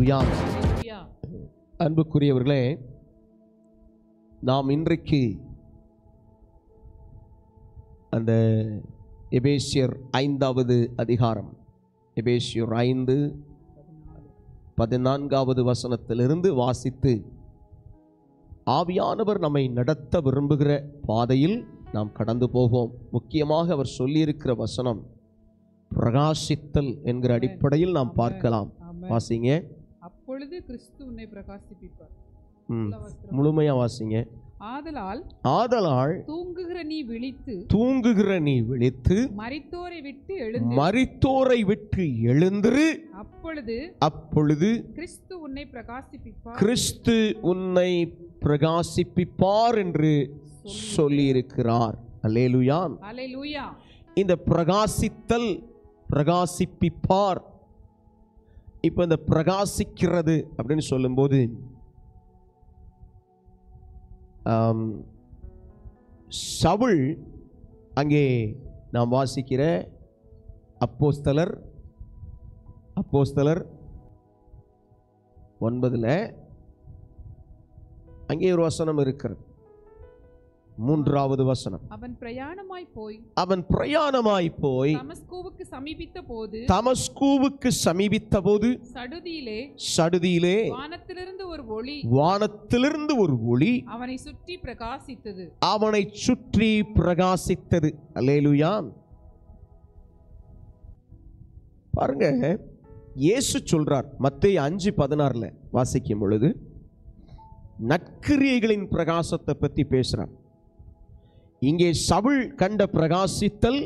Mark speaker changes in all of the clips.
Speaker 1: அல்லேலூயா. அன்புக்குரியவர்களே, நாம் இன்றைக்கு அந்த எபேசியர் 5வது அதிகாரம், எபேசியர் 5:14 வசனத்திலிருந்து வாசித்து ஆவியானவர் நம்மை நடத்த விரும்புகிற பாதையில் நாம் கடந்து போவோம். முக்கியமாக அவர் சொல்லியிருக்கிற வசனம் பிரகாசித்தல் என்கிற அடிப்படையில் நாம் பார்க்கலாம். வாசிங்க.
Speaker 2: அப்பொழுது கிறிஸ்து உன்னை பிரகாசிப்பிப்பார்.
Speaker 1: முழுமையா வாசிங்க. ஆதலால்
Speaker 2: தூங்குகிற நீ விழித்து
Speaker 1: மரித்தோரை விட்டு எழுந்திரு. அப்பொழுது கிறிஸ்து உன்னை பிரகாசிப்பிப்பார் என்று சொல்லியிருக்கிறார். அல்லேலூயா. இந்த பிரகாசித்தல், பிரகாசிப்பிப்பார். இப்ப இந்த பிரகாசிக்கிறது அப்படின்னு சொல்லும்போது சவுல், அங்கே நாம் வாசிக்கிற அப்போஸ்தலர் 9 அங்கே ஒரு வசனம் இருக்கிறது. 3வது வசனம். அவன் பிரயாணமாய் போய் தமஸ்குவுக்கு சமீபித்த போது சடுதியிலே வானத்திலிருந்து ஒரு ஒளி அவனை சுற்றி பிரகாசித்தது. அல்லேலூயா. பாருங்க, இயேசு சொல்றார் மத்தேயு 5:16 வாசிக்கும் பொழுது நற்கிரியைகளின் பிரகாசத்தை பற்றி பேசுறார். இங்கே சவுல் கண்ட பிரகாசித்தல்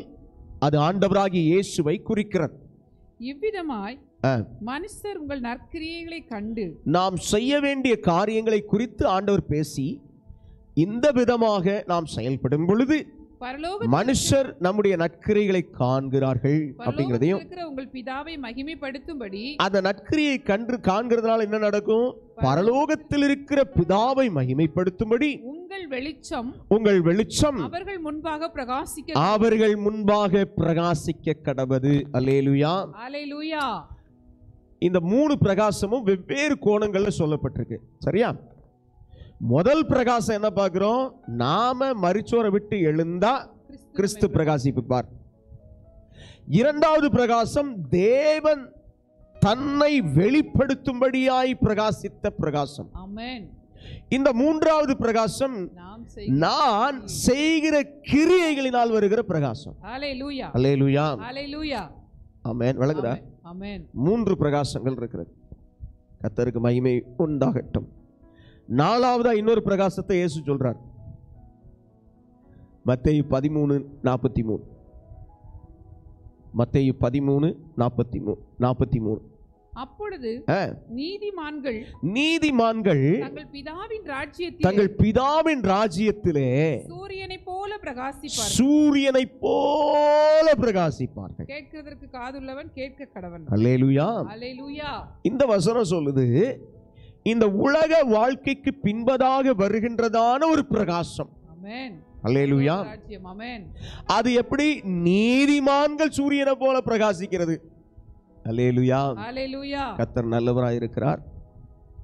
Speaker 1: அது ஆண்டவராகிய இயேசுவை குறிக்கிறது.
Speaker 2: இவ்விதமாய் மனுஷர் உங்கள் நற்கிரியைகளை கண்டு,
Speaker 1: நாம் செய்ய வேண்டிய காரியங்களை குறித்து ஆண்டவர் பேசி இந்த விதமாக நாம் செயல்படும் பொழுது மனுஷர் நம்முடைய நற்கிரியைகளை காண்கிறார்கள் அப்படிங்கிறதையும்,
Speaker 2: உங்கள் பிதாவை மகிமைப்படுத்தும்படி
Speaker 1: அந்த நற்கிரியை கண்டு காண்கிறதுனால என்ன நடக்கும்? பரலோகத்தில் இருக்கிற பிதாவை மகிமைப்படுத்தும்படி உங்கள் வெளிச்சம் அவர்கள் முன்பாக பிரகாசிக்க கடவது. அல்லேலூயா.
Speaker 2: அல்லேலூயா.
Speaker 1: இந்த 3 பிரகாசமும் வெவ்வேறு கோணங்கள்ல சொல்லப்பட்டிருக்கு. சரியா? முதல் பிரகாசம் என்ன பார்க்கிறோம்? நாம மரிச்சோரை விட்டு எழுந்தா கிறிஸ்து பிரகாசிப்பார். 2வது பிரகாசம் தேவன் தன்னை வெளிப்படுத்தும்படியாய் பிரகாசித்த பிரகாசம்.
Speaker 2: ஆமென்.
Speaker 1: இந்த 3வது பிரகாசம் நான் செய்கிற கிரியைகளினால் வருகிற பிரகாசம்.
Speaker 2: அல்லேலூயா.
Speaker 1: அல்லேலூயா.
Speaker 2: அல்லேலூயா.
Speaker 1: ஆமென். விளங்குதா?
Speaker 2: ஆமென்.
Speaker 1: 3 பிரகாசங்கள் இருக்கிறது. கர்த்தருக்கு மகிமை உண்டாகட்டும். 4வதா இன்னொரு பிரகாசத்தை இயேசு சொல்றார். மத்தேயு 13:43. மத்தேயு 13:43.
Speaker 2: அப்பொழுது
Speaker 1: நீதிமான்கள் தங்கள் பிதாவின் ராஜ்யத்திலே சூரியனைப் போல பிரகாசிப்பார்கள்.
Speaker 2: கேட்கிறதற்கு காதுள்ளவன் கேட்க கடவன்.
Speaker 1: அல்லேலூயா.
Speaker 2: அல்லேலூயா.
Speaker 1: இந்த வசனம் சொல்லுது, இந்த உலக வாழ்க்கைக்கு பின்பதாக வருகின்றதான ஒரு பிரகாசம்.
Speaker 2: ஆமென்.
Speaker 1: அல்லேலூயா.
Speaker 2: ஆமென்.
Speaker 1: அது எப்படி? நீதிமான்கள் சூரியனை போல பிரகாசிக்கிறது. அல்லேலூயா.
Speaker 2: அல்லேலூயா.
Speaker 1: கர்த்தர் நல்லவராய் இருக்கிறார்.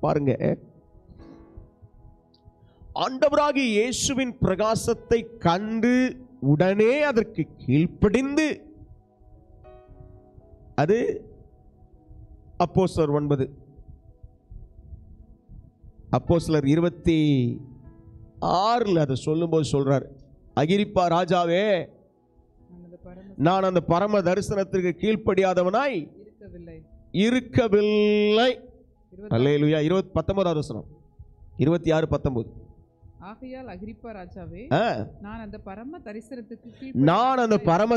Speaker 1: பாருங்க, ஆண்டவராகிய இயேசுவின் பிரகாசத்தை கண்டு உடனே அதற்கு கீழ்ப்படிந்து, அது அப்போஸ்தலர் 9, அப்போஸ்தலர் 26 அதை சொல்லும்போது சொல்றார், அகிரிப்பா ராஜாவே, நான் அந்த பரம தரிசனத்திற்கு கீழ்ப்படியாதவனாய் இருக்கவில்லை. அல்லேலூயா. 19வது வசனம், 26:19.
Speaker 2: ஆகையால் அகிரிப்பா ராஜாவே, நான் அந்த பரம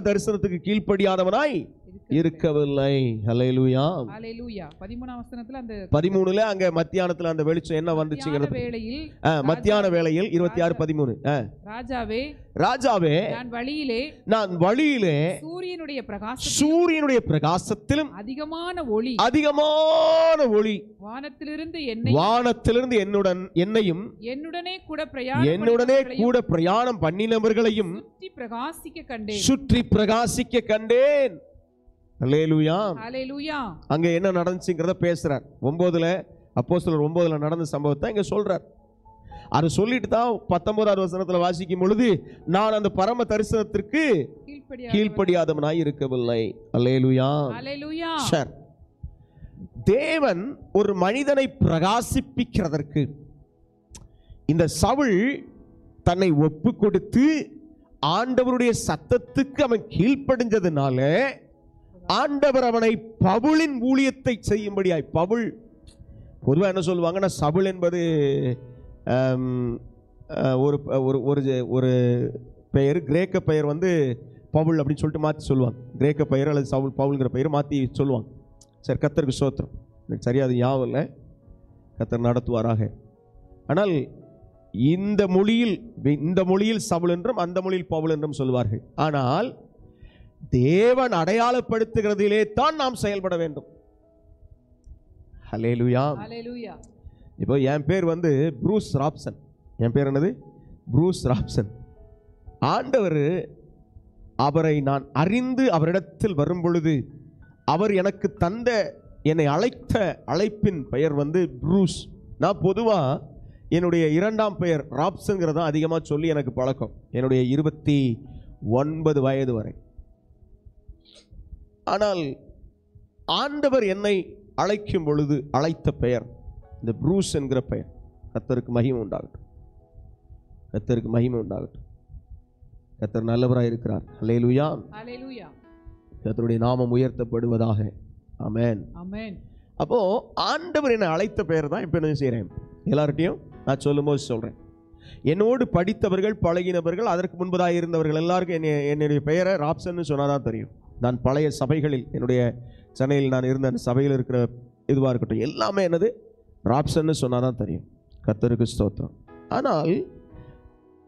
Speaker 2: தரிசனத்துக்கு கீழ்ப்படியாதவனாய் இருக்கவில்லை. அல்லேலூயா. அல்லேலூயா. 13ஆம் வசனத்துல அந்த
Speaker 1: 13ல அங்க மத்தியானத்துல அந்த வெளிச்சம் என்ன வந்துச்சுங்கிறது, மத்தியான வேளையில் 26:13. ராஜாவே, நான் வழியிலே சூரியனுடைய பிரகாசத்திலும் அதிகமான ஒளி வானத்திலிருந்து என்னையும் என்னுடனே கூட பிரயாணம் பண்ணினவர்களையும் சுற்றி பிரகாசிக்க கண்டேன். அல்லேலூயா.
Speaker 2: ஹalleluya.
Speaker 1: அங்க என்ன நடந்துச்சுங்கிறத பேசுறார். 9ல அப்போஸ்தலர் 9ல நடந்த சம்பவத்தை இங்க சொல்றார். அது சொல்லிட்டு தான் 19வது வசனத்துல வாசிக்கும் பொழுது, நான் அந்த பரம தரிசனத்திற்கு கீழ்ப்படியாதவனாய் இருக்கவில்லை. அல்லேலூயா.
Speaker 2: ஹalleluya.
Speaker 1: சரி, தேவன் ஒரு மனிதனை பிரகாசிப்பிக்கிறதற்கு இந்த சவுல் தன்னை ஒப்பு கொடுத்து ஆண்டவருடைய சத்தத்துக்கு அவன் கீழ்ப்படிஞ்சதுனால ஆண்டவர் அவனை பவுலின் ஊழியத்தை செய்யும்படியாய், பவுல் பொதுவாக என்ன சொல்லுவாங்கன்னா, சவுல் என்பது ஒரு ஒரு பெயர், கிரேக்க பெயர் வந்து பவுல் அப்படின்னு சொல்லிட்டு மாற்றி சொல்லுவாங்க. கிரேக்க பெயர் அல்லது சவுல் பவுல்ங்கிற பெயர் மாற்றி சொல்லுவாங்க. சரி, கர்த்தருக்கு ஸ்தோத்திரம். எனக்கு சரியாது ஞாபகம் இல்லை, கர்த்தர் நடத்துவாராக. ஆனால் இந்த மொழியில் சவுல் என்றும் அந்த மொழியில் பவுல் என்றும் சொல்வார்கள். ஆனால் தேவன் அடையாளப்படுத்துகிறதிலே தான் நாம் செயல்பட வேண்டும். ஹல்லேலூயா.
Speaker 2: ஹalleluya.
Speaker 1: இப்போ என் பேர் வந்து ப்ரூஸ் ராப்சன். என் பேர் என்னது? Bruce Raphson. ஆண்டவர் அவரை நான் அறிந்து அவரிடத்தில் வரும் பொழுது அவர் எனக்கு தந்த, என்னை அழைத்த அழைப்பின் பெயர் வந்து ப்ரூஸ். நான் பொதுவாக என்னுடைய 2ஆம் பெயர் ராப்சன்கிறதா அதிகமாக சொல்லி எனக்கு பழக்கம், என்னுடைய 29 வயது வரை. ஆனால் ஆண்டவர் என்னை அழைக்கும் பொழுது அழைத்த பெயர் இந்த ப்ரூஸ் என்கிற பெயர். கர்த்தருக்கு மகிமை உண்டாகட்டும், கர்த்தருக்கு மகிமை உண்டாகட்டும். கர்த்தர் நல்லவராய் இருக்கிறார். அல்லேலூயா.
Speaker 2: ஹalleluya.
Speaker 1: கர்த்தருடைய நாமம் உயர்த்தப்படுவதாக. ஆமென்,
Speaker 2: ஆமென்.
Speaker 1: அப்போ ஆண்டவர் என்னை அழைத்த பெயர் தான் இப்போ என்ன செய்கிறேன், எல்லார்ட்டையும் நான் சொல்லும்போது சொல்கிறேன். என்னோடு படித்தவர்கள், பழகினவர்கள், அதற்கு முன்பதாக இருந்தவர்கள் எல்லாருக்கும் என்னுடைய பெயரை ராப்சன்னு சொன்னாதான் தெரியும். நான் பழைய சபைகளில், என்னுடைய சென்னையில் நான் இருந்த அந்த சபையில் இருக்கிற இதுவாக இருக்கட்டும், எல்லாமே என்னது ராப்சன்னு சொன்னாதான் தெரியும். கர்த்தருக்கு ஸ்தோத்திரம். ஆனால்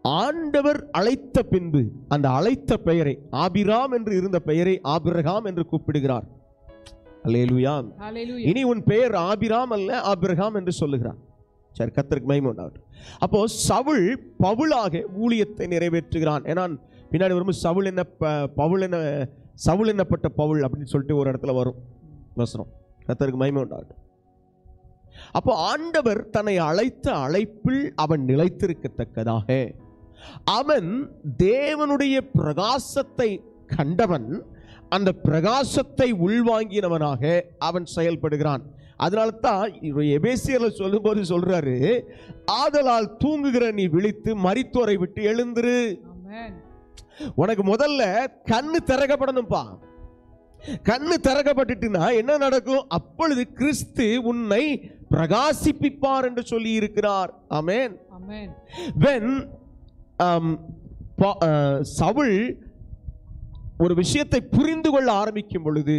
Speaker 1: ஆண்டவர் அழைத்த பின்பு அந்த அழைத்த பெயரை, ஆபிராம் என்று இருந்த பெயரை ஆபிரகாம் என்று கூப்பிடுகிறார். அல்லேலூயா.
Speaker 2: ஹalleluya.
Speaker 1: இனி உன் பெயர் ஆபிராம் அல்ல ஆபிரகாம் என்று சொல்லுகிறார். சரி, கர்த்தருக்கு மகிமை உண்டாகட்டும். அப்போ சவுல் பவுலாக ஊழியத்தை நிறைவேற்றுகிறான். ஏன்னா பின்னாடி வரும்போது சவுல் என்னப்பட்ட பவுல் அப்படின்னு சொல்லிட்டு ஒரு இடத்துல வரும் வசனம். கர்த்தருக்கு மகிமை உண்டாகட்டும். அப்போ ஆண்டவர் தன்னை அழைத்த அழைப்பில் அவன் நிலைத்திருக்கத்தக்கதாக அவன் தேவனுடைய பிரகாசத்தை கண்டவன், அந்த பிரகாசத்தை உள்வாங்கினவனாக அவன் செயல்படுகிறான். அதனால தான் எபேசியர்ல சொல்லும்போது சொல்றாரு, ஆதலால் தூங்குகிற நீ விழித்து மரித்தோரை விட்டு எழுந்திரு.
Speaker 2: ஆமென்.
Speaker 1: உனக்கு முதல்ல கண்ணு திறக்கப்படணும்பா. கண்ணு திறக்கப்பட்டுட்டுனா என்ன நடக்கும்? அப்பொழுது கிறிஸ்து உன்னை பிரகாசிப்பிப்பார் என்று சொல்லி இருக்கிறார். ஆமென்,
Speaker 2: ஆமென்.
Speaker 1: when சவுல் ஒரு விஷயத்தை புரிந்து கொள்ள ஆரம்பிக்கும் பொழுது,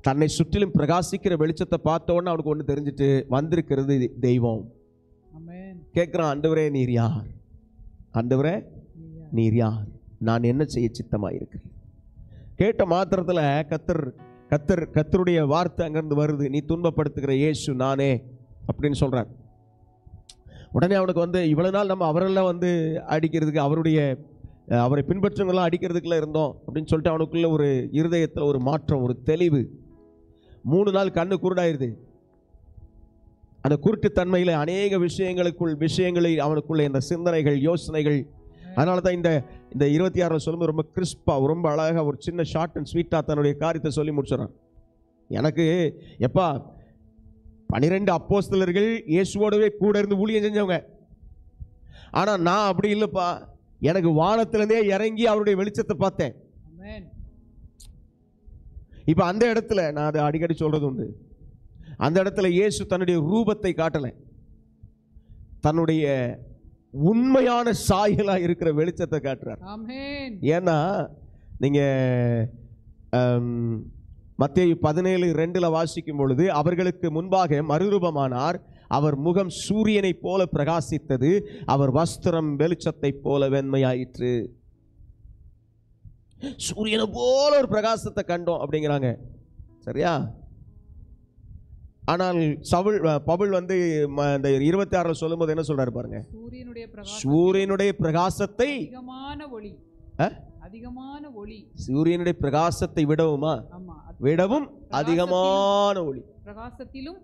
Speaker 1: தன்னை சுற்றிலும் பிரகாசிக்கிற வெளிச்சத்தை பார்த்த உடனே அவனுக்கு ஒன்று தெரிஞ்சிட்டு, வந்திருக்கிறது தெய்வம். கேட்கிறான், ஆண்டவரே நீர் யார்? ஆண்டவரே நீர் யார்? நான் என்ன செய்ய சித்தமாக இருக்கிறேன்? கேட்ட மாத்திரத்தில் கர்த்தருடைய வார்த்தை அங்கிருந்து வருது, நீ துன்பப்படுத்துகிற இயேசு நானே அப்படின்னு சொல்றார். உடனே அவனுக்கு வந்து, இவ்வளவு நாள் நம்ம அவரெல்லாம் வந்து அடிக்கிறதுக்கு, அவரை பின்பற்றவங்களாம் அடிக்கிறதுக்குள்ள இருந்தோம் அப்படின்னு சொல்லிட்டு அவனுக்குள்ள ஒரு இருதயத்தில் ஒரு மாற்றம், ஒரு தெளிவு. 3 நாள் கண்ணு குருடாயிருது. அந்த குருட்டு தன்மையில் அநேக விஷயங்களை அவனுக்குள்ள இந்த சிந்தனைகள், யோசனைகள். அதனால தான் இந்த 26 சொல்லும்போது ரொம்ப கிறிஸ்பாக, ரொம்ப அழகாக, ஒரு சின்ன ஷார்ட் அண்ட் ஸ்வீட்டாக தன்னுடைய காரியத்தை சொல்லி முடிச்சிடறான். எனக்கு எப்பா 12 அப்போஸ்தலர்கள் இயேசுவோடவே கூட இருந்து ஊழியம் செஞ்சவங்க. ஆனால் நான் அப்படி இல்லைப்பா, எனக்கு வானத்திலிருந்தே இறங்கி அவருடைய வெளிச்சத்தை பார்த்தேன். இப்போ அந்த இடத்துல நான் அதை அடிக்கடி சொல்றது உண்டு, அந்த இடத்துல இயேசு தன்னுடைய ரூபத்தை காட்டலை, தன்னுடைய உண்மையான சாயலாக இருக்கிற வெளிச்சத்தை காட்டுறார். ஏன்னா நீங்க மத்தேயு 17:2 வாசிக்கும் பொழுது, அவர்களுக்கு முன்பாக மறுரூபமானார், அவர் முகம் சூரியனை போல பிரகாசித்தது, அவர் வஸ்திரம் வெளிச்சத்தை போல வெண்மையாயிற்று. சூரியனை போல ஒரு பிரகாசத்தை கண்டோம் அப்படிங்கிறாங்க, சரியா? ஆனால் பவுல் வந்து இந்த 26 சொல்லும் போது என்ன சொல்றாரு பாருங்க, சூரியனுடைய பிரகாசத்தை
Speaker 2: அதிகமான ஒளி.
Speaker 1: சூரியனுடைய பிரகாசத்தை விடவுமா?
Speaker 2: ஆமா.
Speaker 1: விடவும் அதிகமான ஒளி.
Speaker 2: பிரகாசத்திலும்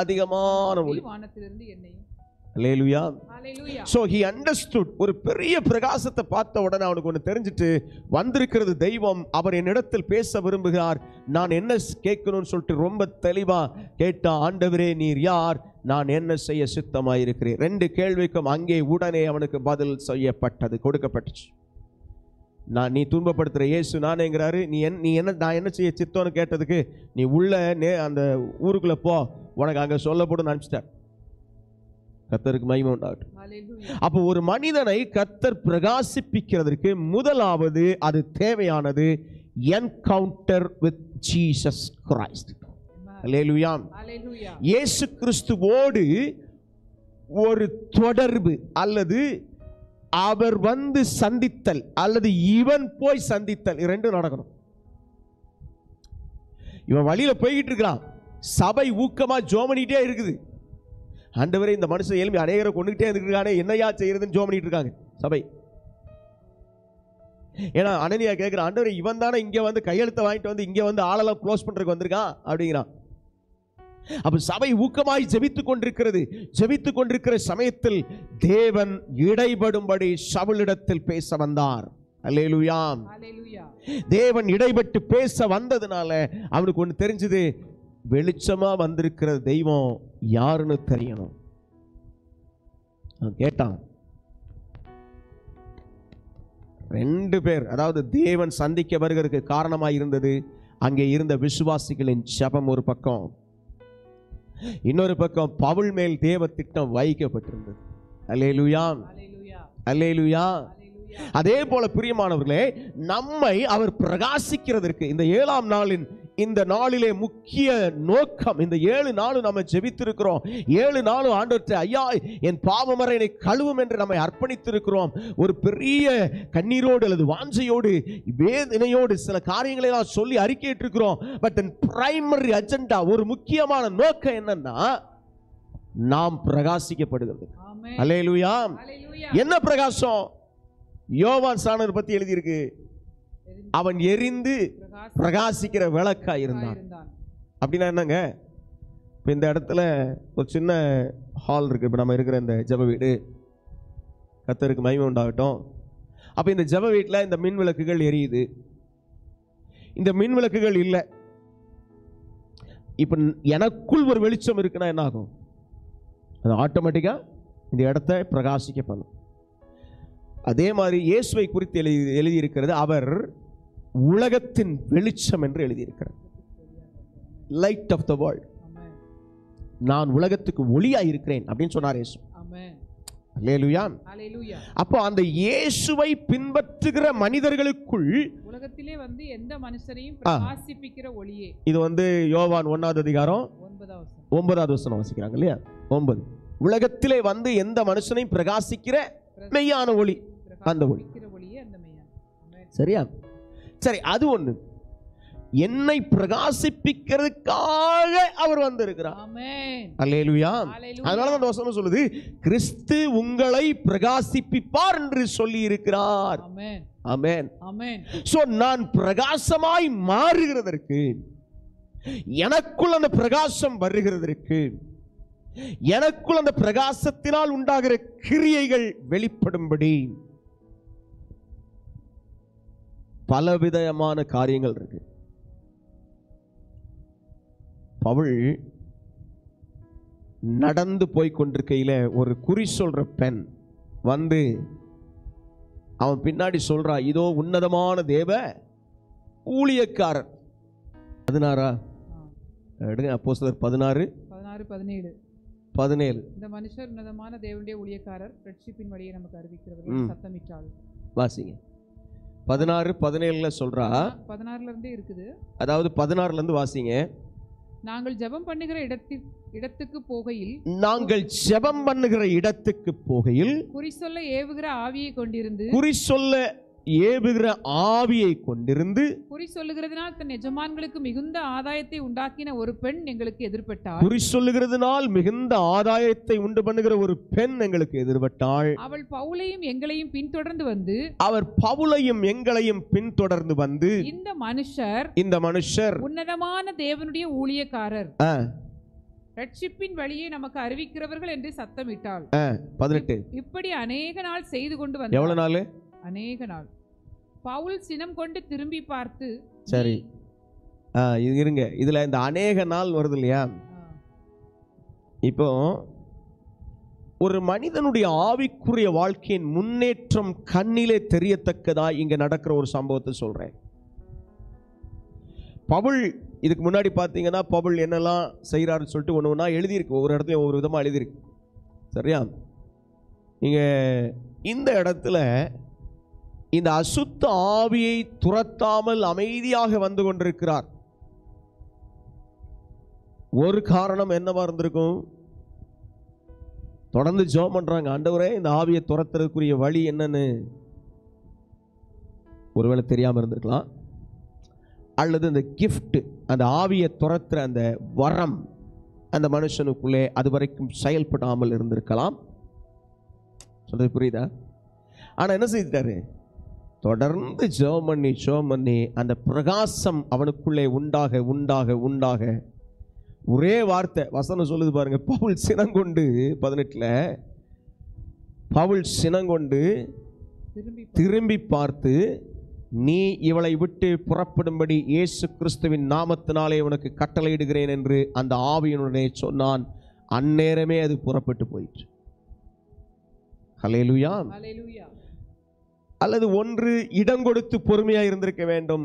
Speaker 1: அதிகமான ஒளி.
Speaker 2: வானத்திலிருந்து என்னையும்.
Speaker 1: ஹல்லேலூயா.
Speaker 2: ஹல்லேலூயா.
Speaker 1: So he understood. ஒரு பெரிய பிரகாசத்தை பார்த்த உடனே அவனுக்கு ஒன்று தெரிஞ்சிட்டு, வந்திருக்கிறது தெய்வம், அவர் என்னிடத்தில் பேச விரும்புகிறார், நான் என்ன கேட்கணும்னு சொல்லிட்டு ரொம்ப தெளிவா கேட்டா, ஆண்டவரே நீர் யார், நான் என்ன செய்ய சித்தமாயிருக்கிறேன். 2 கேள்விக்கும் அங்கே உடனே அவனுக்கு பதில் செய்யப்பட்டது, கொடுக்கப்பட்டுச்சு. நீ துன்பப்படுத்துற இயேசு நானேங்கிறாரு. நீ என்ன நான் என்ன செய்ய சித்தம்னு கேட்டதுக்கு, நீ உள்ள அந்த ஊருக்குள்ள போ, உனக்கு அங்க சொல்லப்படும் அனுப்பிச்சிட்டார். கர்த்தருக்கு மகிமை உண்டாகட்டும். அப்போ ஒரு மனிதனை கர்த்தர் பிரகாசிப்பிக்கிறதற்கு முதலாவது அது தேவையானது என்கவுண்டர் வித் ஜீசஸ் கிரைஸ்ட். ஹல்லேலூயா. இயேசு கிறிஸ்துவோடு ஒரு தொடர்பு, அல்லது அவர் வந்து சந்தித்தல், அல்லது இவன் போய் சந்தித்தல், ரெண்டும் நடக்கணும். இவன் வழியில போய்கிட்டு இருக்கிறான், சபை ஊக்கமா ஜோமனிட்டே இருக்குது. ஆண்டவரே இந்த மனுஷன் எழுப்பி அநேகரை கொண்டுகிட்டே இருக்கானே, என்னையா செய்யறதுன்னு ஜோம் பண்ணிட்டு இருக்காங்க சபை. ஏன்னா அனனியா கேட்கிற, ஆண்டவரே இவன் தானே இங்க வந்து கையெழுத்தை வாங்கிட்டு வந்து இங்க வந்து ஆளெல்லாம் க்ளோஸ் பண்றதுக்கு வந்திருக்கான் அப்படிங்கிறான். அப்ப சபை ஊக்கமாய் ஜெபித்துக் கொண்டிருக்கிறது. ஜெபித்துக் கொண்டிருக்கிற சமயத்தில் தேவன் இடைபடும்படி சவுலிடத்தில் பேச வந்தார். அல்லேலூயா. தேவன் இடைபட்டு பேச வந்ததுனால அவனுக்கு ஒன்று தெரிஞ்சது, வெளிச்சமா வந்திருக்கிற தெய்வம் யாருன்னு தெரியணும். கேட்டான். 2 பேர், அதாவது தேவன் சந்திக்க வருகிறதுக்கு காரணமாக இருந்தது அங்கே இருந்த விசுவாசிகளின் ஜெபம் ஒரு பக்கம், இன்னொரு பக்கம் பவுல் மேல் தேவ திட்டம் வைக்கப்பட்டிருந்தது. அல்லேலூயா. அல்லேலூயா. அதே போல பிரியமானவர்களே, நம்மை அவர் பிரகாசிக்கிறதற்கு இந்த 7ஆம் நாளின் இந்த நாளிலே முக்கிய நோக்கம், இந்த 7 நாளும் நம்ம ஜெபித்திருக்கிறோம். 7 நாளும் ஆண்டவரே, ஐயா என் பாவமறை என்னை கழுவும் என்று நம்மை அர்ப்பணித்திருக்கிறோம். ஒரு பெரிய கண்ணீரோடு அல்லது வாஞ்சையோடு வேதனையோடு சில காரியங்களை எல்லாம் சொல்லி அறிக்கையிட்டிருக்கிறோம். பட் பிரைமரி அஜெண்டா, ஒரு முக்கியமான நோக்கம் என்னன்னா, நாம் பிரகாசிக்கப்படுகிறது. அல்லேலூயா. என்ன பிரகாசம்? யோவான் சாணர் பத்தி எழுதியிருக்கு, அவன் எரிந்து பிரகாசிக்கிற விளக்கா இருந்தான். அப்படின்னா என்னங்க, இப்போ இந்த இடத்துல ஒரு சின்ன ஹால் இருக்கு, இப்போ நம்ம இருக்கிற இந்த ஜெப வீடு, கர்த்தருக்கு மகிமை உண்டாகட்டும். அப்போ இந்த ஜெப வீட்டில் இந்த மின் விளக்குகள் எரியுது. இந்த மின் விளக்குகள் இல்லை, இப்போ எனக்குள் ஒரு வெளிச்சம் இருக்குன்னா என்ன ஆகும்? அது ஆட்டோமேட்டிக்கா இந்த இடத்தை பிரகாசிக்க பண்ணும். அதே மாதிரி இயேசுவை குறித்து எழுதியிருக்கிறது, அவர் உலகத்தின் வெளிச்சம் என்று எழுதியிருக்கிறார். Light of the world. நான் உலகத்துக்கு ஒளியா இருக்கிறேன் அப்படின்னு சொன்னார் இயேசு. அல்லேலூயா. அப்போ அந்த இயேசுவை பின்பற்றுகிற மனிதர்களுக்குள்
Speaker 2: உலகத்திலே வந்து எந்த மனுஷரையும் பிரகாசிப்பிக்கிற ஒளியே.
Speaker 1: இது வந்து யோவான் 1ஆம் அதிகாரம் 9வது வசனம் வாசிக்கிறாங்க இல்லையா? 9. உலகத்திலே வந்து எந்த மனுஷனையும் பிரகாசிக்கிற மெய்யான ஒளி, அந்த ஒளி. சரியா? சரி, அது ஒண்ணு. என்னை பிரகாசிப்பிக்கிறதுக்காக அவர் வந்திருக்கிறார். அல்லேலூயா. அதனால அந்த வசனம் சொல்லுது, கிறிஸ்து உங்களை பிரகாசிப்பிப்பார் என்று சொல்லி இருக்கிறார். ஆமென். சோ நான் பிரகாசமாய் மாறுகிறதற்கு, எனக்குள் அந்த பிரகாசம் வருகிறதற்கு, எனக்குள் அந்த பிரகாசத்தினால் உண்டாகிற கிரியைகள் வெளிப்படும்படி பலவிதமான காரியங்கள் இருக்கு. பவுல் நடந்து போய் கொண்டிருக்கையில ஒரு குறி சொல்ற பெண் வந்து அவன் பின்னாடி சொல்றா, இதோ உன்னதமான தேவ ஊழியக்காரர். 16 எடுங்க, அப்போஸ்தலர் 16:17.
Speaker 2: இந்த மனுஷர் உன்னதமான தேவனுடைய ஊழியக்காரர், ரட்சிப்பின் வழியை நமக்கு அறிவிக்கிறவர் சத்தமிட்டாள்.
Speaker 1: வாசிங்க. 16:17 சொல்றா.
Speaker 2: 16ல இருந்தே இருக்குது.
Speaker 1: அதாவது 16ல இருந்து வாசிங்க.
Speaker 2: நாங்கள் ஜெபம் பண்ணுகிற இடத்துக்கு போகையில்,
Speaker 1: நாங்கள் ஜெபம் பண்ணுகிற இடத்துக்கு போகையில்
Speaker 2: குறி சொல்ல ஏவுகிற ஆவியை கொண்டிருந்து,
Speaker 1: குறி சொல்ல ஏவுகிற ஆவியை கொண்டிருந்து
Speaker 2: குறி சொல்லுகிறதுனால் தன் எஜமான்களுக்கு மிகுந்த ஆதாயத்தை உண்டாக்கின ஒரு பெண் எங்களுக்கு எதிர்பட்டாள்.
Speaker 1: குறி சொல்லுகிறதுனால் மிகுந்த ஆதாயத்தை உண்டு பண்ணுகிற ஒரு பெண் எங்களுக்கு எதிர்பட்டாள்.
Speaker 2: அவள் பவுலையும் எங்களையும் பின்தொடர்ந்து வந்து
Speaker 1: அவர் பவுலையும் எங்களையும் பின்தொடர்ந்து வந்து
Speaker 2: இந்த மனுஷர்
Speaker 1: உன்னதமான
Speaker 2: தேவனுடைய ஊழியக்காரர், ரட்சிப்பின் வழியை நமக்கு அறிவிக்கிறவர்கள் என்று சத்தமிட்டாள்.
Speaker 1: 18
Speaker 2: இப்படி அநேக நாள் செய்து கொண்டு வந்தார்.
Speaker 1: எவ்வளவு நாள்?
Speaker 2: அநேக நாள். பவுல் சினம் கொண்டு திரும்பி பார்த்து,
Speaker 1: சரி இருங்க, இதுல இந்த அநேக நாள் வருது இல்லையா? இப்போ ஒரு மனிதனுடைய ஆவிக்குரிய வாழ்க்கையின் முன்னேற்றம் கண்ணிலே தெரியத்தக்கதா இங்க நடக்கிற ஒரு சம்பவத்தை சொல்றேன். பவுல் இதுக்கு முன்னாடி பார்த்தீங்கன்னா பவுல் என்னெல்லாம் செய்கிறாருன்னு சொல்லிட்டு ஒன்று ஒன்றா எழுதியிருக்கு, ஒவ்வொரு இடத்துலையும் ஒவ்வொரு விதமாக எழுதியிருக்கு. சரியா? இங்கே இந்த இடத்துல இந்த அசுத்த ஆவியை துரத்தாமல் அமைதியாக வந்து கொண்டிருக்கிறார். ஒரு காரணம் என்னவா இருந்திருக்கும்? தொடர்ந்து ஜெபம் பண்றாங்க, ஆண்டவரே இந்த ஆவியை துரத்துறதுக்குரிய வழி என்னன்னு ஒருவேளை தெரியாம இருந்திருக்கலாம், அல்லது அந்த கிஃப்ட், அந்த ஆவியை துரத்துற அந்த வரம் அந்த மனுஷனுக்குள்ளே அது வரைக்கும் செயல்படாமல் இருந்திருக்கலாம். சொல்றது புரியுதா? ஆனா என்ன செய்தாரு? தொடர்ந்து ஜெபம் பண்ணி அந்த பிரகாசம் அவனுக்குள்ளே உண்டாக உண்டாக உண்டாக ஒரே வார்த்தை, வசனம் சொல்லுது பாருங்க, பவுல் சினங்கொண்டு 18ல பவுல் சினங்கொண்டு திரும்பி பார்த்து, நீ இவளை விட்டு புறப்படும்படி இயேசு கிறிஸ்துவின் நாமத்தினாலே உனக்கு கட்டளையிடுகிறேன் என்று அந்த ஆவியினுடனே சொன்னான். அந்நேரமே அது புறப்பட்டு போயிற்று. ஹல்லேலூயா. அல்லது ஒன்று இடம் கொடுத்து பொறுமையா இருந்திருக்க வேண்டும்.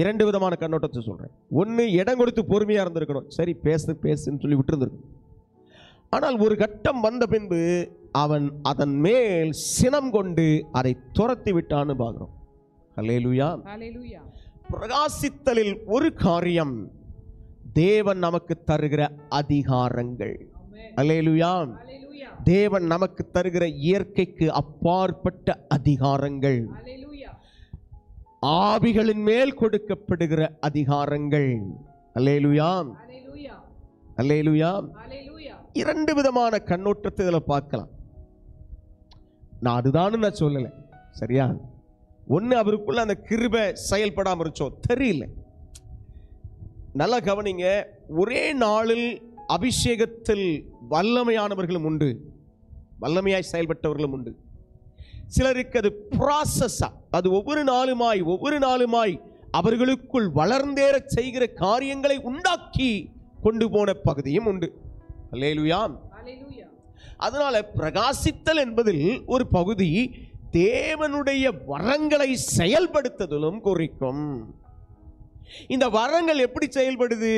Speaker 1: இரண்டு விதமான கண்ணோட்டத்தை சொல்றேன். ஒன்று, இடம் கொடுத்து பொறுமையா இருந்திருக்கணும், சரி பேசுன்னு சொல்லி விட்டு இருந்திருக்கணும். ஆனால் ஒரு கட்டம் வந்த பின்பு அவன் அதன் மேல் சினம் கொண்டு அதை துரத்தி விட்டான்னு பார்க்கிறோம். ஹல்லேலூயா. பிரகாசித்தலில் ஒரு காரியம், தேவன் நமக்கு தருகிற அதிகாரங்கள். ஹல்லேலூயா. தேவன் நமக்கு தருகிற இயற்கைக்கு அப்பாற்பட்ட அதிகாரங்கள், ஆவிகளின் மேல் கொடுக்கப்படுகிற அதிகாரங்கள். ஹல்லேலூயா. ஹல்லேலூயா. இரண்டு விதமான கண்ணோட்டத்தை இதில் பார்க்கலாம். நான் அதுதான் நான் சொல்லலை, சரியா? ஒன்று, அவருக்குள்ள அந்த கிருபை செயல்படாம இருச்சோ தெரியல. நல்லா கவனிங்க, ஒரே நாளில் அபிஷேகத்தில் வல்லமையானவர்களும் உண்டு, வல்லமையாய் செயல்பட்டவர்களும் உண்டு. சிலருக்கு அது ப்ராசஸா, அது ஒவ்வொரு நாளுமாய் அவர்களுக்குள் வளர்ந்தேற செய்கிற காரியங்களை உண்டாக்கி கொண்டு போன பகுதியும் உண்டு. அல்லேலூயா. அதனால பிரகாசித்தல் என்பதில் ஒரு பகுதி தேவனுடைய வரங்களை செயல்படுத்துதலும் குறிக்கும். இந்த வரங்கள் எப்படி செயல்படுது?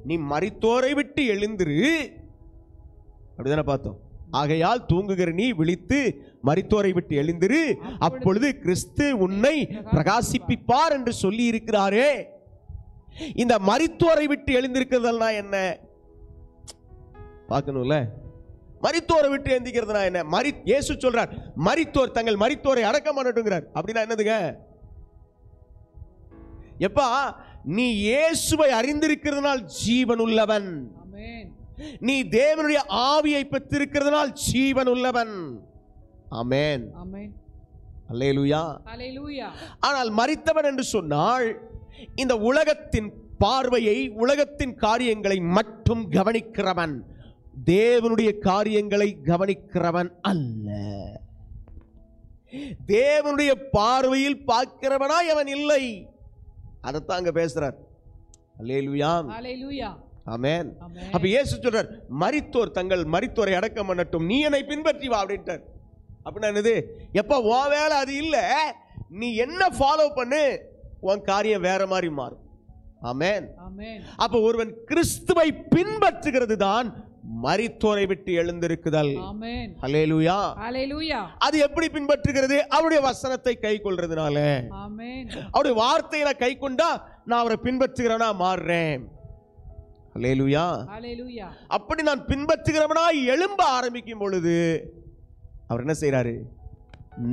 Speaker 1: நீ மரித்தோரை விட்டு எழுந்திரு, அப்படிதானே பார்த்தோம். ஆகையால் தூங்குகிற நீ விழித்து மரித்தோரை விட்டு எழுந்திரு, அப்பொழுது கிறிஸ்து உன்னை பிரகாசிப்பிப்பார் என்று சொல்லி இருக்கிறாரே. இந்த மரித்தோரை விட்டு எழுந்திருக்கிறதுனா என்ன பார்க்கணும்ல? மரித்தோரை விட்டு எழுந்திருக்கிறதுனா என்ன? இயேசு சொல்றார், மரித்தோர் தங்கள் மரித்தோரை அடக்கம் பண்ணட்டுங்கிறார். அப்படின்னா என்னதுங்க? எப்பா நீ இயேசுவை அறிந்திருக்கிறதுனால் ஜீவன் உள்ளவன், நீ தேவனுடைய ஆவியை பெற்றிருக்கிறதுனால் ஜீவன் உள்ளவன். ஆமென். அல்லேலூயா. ஆனால் மரித்தவன் என்று சொன்னால் இந்த உலகத்தின் பார்வையை, உலகத்தின் காரியங்களை மட்டும் கவனிக்கிறவன், தேவனுடைய காரியங்களை கவனிக்கிறவன் அல்ல. தேவனுடைய பார்வையில் பார்க்கிறவனாய் அவன் இல்லை. அதைத்தான் அங்க பேசுறார். அல்லேலூயா. ஆமென். அப்ப இயேசு சொல்றார், மரித்தோர் தங்கள் மரித்தோரை அடக்கம் பண்ணட்டும், நீ என்னை பின்பற்றி வா அப்படின்ட்டார். அப்படின்னா என்னது? எப்ப உன் வேலை அது இல்ல, நீ என்ன ஃபாலோ பண்ணு, உன் காரியம் வேற மாதிரி மாறும். ஆமென். அப்ப ஒருவன் கிறிஸ்துவை பின்பற்றுகிறது தான் மரித்தோரை விட்டு எழுந்திருக்குதல். அல்லேலூயா. அது எப்படி பின்பற்றுகிறது? அவருடைய வசனத்தை கை கொள்றதுனால. அவருடைய வார்த்தையை நான் கை கொண்டா நான் அவரை பின்பற்றுகிறவனா மாறுறேன். அல்லேலூயா. அப்படி நான் பின்பற்றுகிறவனாய் எழும்ப ஆரம்பிக்கும் பொழுது அவர் என்ன செய்யறாரு?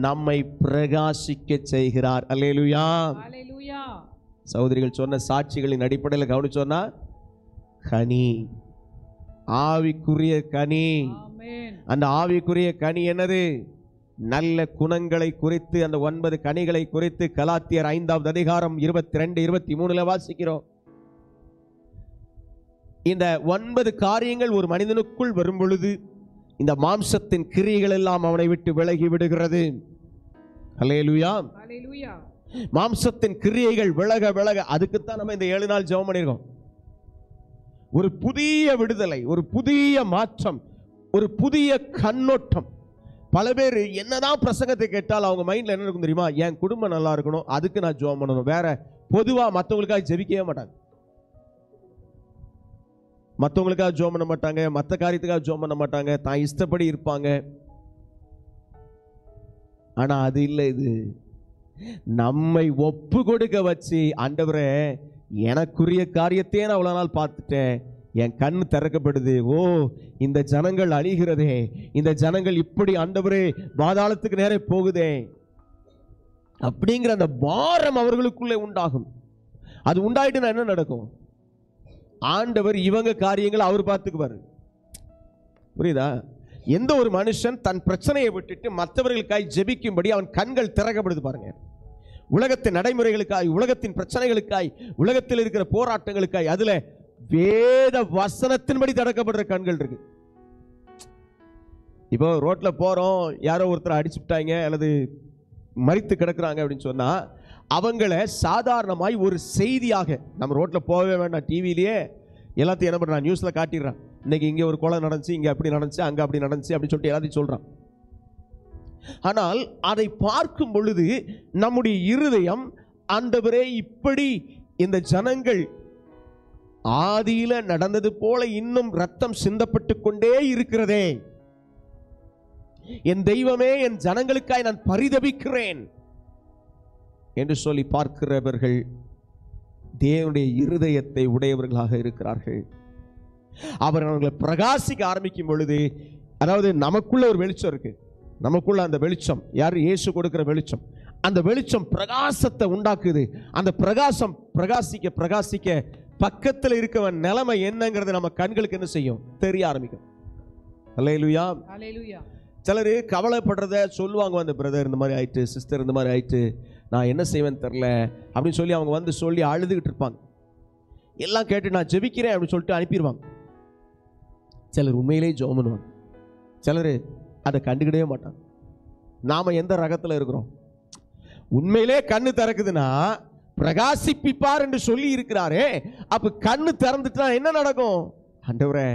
Speaker 1: நம்மை பிரகாசிக்க செய்கிறார். அல்லேலூயா.
Speaker 2: ஹalleluya.
Speaker 1: சகோதரிகள் சொன்ன சாட்சிகளின் அடிப்படையில் கவனிச்சோன்னா கனி, ஆவிக்குரிய கனி.
Speaker 2: ஆமென். அந்த
Speaker 1: ஆவிக்குரிய கனி என்னது? நல்ல குணங்களை குறித்து அந்த 9 கனிகளை குறித்து கலாத்தியர் 5வது அதிகாரம் 22, 23 வாசிக்கிறோம். இந்த 9 காரியங்கள் ஒரு மனிதனுக்குள் வரும் பொழுது இந்த மாம்சத்தின் கிரியைகள் எல்லாம் அவனை விட்டு விலகி விடுகிறது. ஹல்லேலூயா.
Speaker 2: ஹalleluya.
Speaker 1: மாம்சத்தின் கிரியைகள் விலக விலக, அதுக்குத்தான் நம்ம இந்த 7 நாள் ஜெபம் பண்ணிருக்கோம். ஒரு புதிய விடுதலை, ஒரு புதிய மாற்றம், ஒரு புதிய கண்ணோட்டம். பல பேர் என்னதான் பிரசங்கத்தை கேட்டால் அவங்க மைண்ட்ல என்ன இருக்கும் தெரியுமா? என் குடும்பம் நல்லா இருக்கணும், அதுக்கு நான் ஜெபம் பண்ணணும். வேற பொதுவா மற்றவங்களுக்காக ஜெபிக்கவே மாட்டாங்க. மற்றவங்களுக்காக ஜெபம் பண்ண மாட்டாங்க, மற்ற காரியத்துக்காக ஜெபம் பண்ண மாட்டாங்க, தான் இஷ்டப்படி இருப்பாங்க. ஆனா அது இல்லை. இது நம்மை ஒப்பு கொடுக்க வச்சு, ஆண்டவரே எனக்குரிய காரியத்தையே நான் அவ்வளவு நாள் பார்த்துட்டேன், என் கண் திறக்கப்படுது. ஓ, இந்த ஜனங்கள் அழிகிறதே, இந்த ஜனங்கள் இப்படி ஆண்டவரே பாதாளத்துக்கு நேரே போகுதே அப்படிங்கிற அந்த பாரம் அவர்களுக்குள்ளே உண்டாகும். அது உண்டாயிட்டுனா என்ன நடக்கும்? ஆண்டவர் இவங்க காரியங்களை அவர் பார்த்துக்குவார். புரியுதா? எந்த ஒரு மனுஷன் தன் பிரச்சனையை விட்டுட்டு மற்றவர்களுக்காய் ஜெபிக்கும்படி அவன் கண்கள் திறக்கப்படுது பாருங்க. உலகத்தின் நடைமுறைகளுக்காய், உலகத்தின் பிரச்சனைகளுக்காய், உலகத்தில் இருக்கிற போராட்டங்களுக்காய், அதுல வேத வசனத்தின்படி திறக்கப்படுற கண்கள் இருக்கு. இப்போ ரோட்ல போறோம், யாரோ ஒருத்தர் அடிச்சுட்டாங்க அல்லது மரித்து கிடக்குறாங்க அப்படின்னு சொன்னா அவங்கள சாதாரணமாய் ஒரு செய்தியாக, நம்ம ரோட்ல போகவே வேண்டாம், டிவிலேயே எல்லாத்தையும் என்ன பண்றான், நியூஸ்ல காட்டிடுறான். இன்னைக்கு இங்கே ஒரு கொலை நடந்துச்சு, இங்கே அப்படி நடந்துச்சு, அங்கே அப்படி நடந்துச்சு அப்படின்னு சொல்லிட்டு எல்லாத்தையும் சொல்றான். ஆனால் அதை பார்க்கும் பொழுது நம்முடைய இருதயம், ஆண்டவரே இப்படி இந்த ஜனங்கள் ஆதியில நடந்தது போல இன்னும் ரத்தம் சிந்தப்பட்டு கொண்டே இருக்கிறதே, என் தெய்வமே, என் ஜனங்களுக்காய் நான் பரிதபிக்கிறேன் என்று சொல்லி பார்க்கிறவர்கள் தேவனுடைய இருதயத்தை உடையவர்களாக இருக்கிறார்கள். அவர்களை பிரகாசிக்க ஆரம்பிக்கும் பொழுது, அதாவது நமக்குள்ள ஒரு வெளிச்சம் இருக்கு, நமக்குள்ள அந்த வெளிச்சம் யார்? இயேசு கொடுக்கிற வெளிச்சம். அந்த வெளிச்சம் பிரகாசத்தை உண்டாக்குது. அந்த பிரகாசம் பிரகாசிக்க பிரகாசிக்க பக்கத்தில் இருக்கவன் நிலைமை என்னங்கிறது நம்ம கண்களுக்கு என்ன செய்யும்? தெரிய ஆரம்பிக்கும். அல்லேலூயா.
Speaker 2: ஹalleluya.
Speaker 1: சிலர் கவலைப்படுறத சொல்லுவாங்க, வந்து பிரதர் இந்த மாதிரி ஆயிட்டு, சிஸ்டர் இந்த மாதிரி ஆயிட்டு, நான் என்ன செய்வேன்னு தெரில அப்படின்னு சொல்லி அவங்க வந்து சொல்லி அழுதுகிட்டு இருப்பாங்க. எல்லாம் கேட்டு நான் ஜெபிக்கிறேன் அப்படின்னு சொல்லிட்டு அனுப்பிடுவாங்க. சிலர் உண்மையிலேயே ஜெபம் பண்ணுவாங்க, சிலர் அதை கண்டுக்கிடவே மாட்டாங்க. நாம எந்த ரகத்தில் இருக்கிறோம்? உண்மையிலே கண்ணு திறக்குதுன்னா பிரகாசிப்பிப்பார் என்று சொல்லி இருக்கிறாரே, அப்ப கண்ணு திறந்துட்டா என்ன நடக்கும்? ஆண்டவரே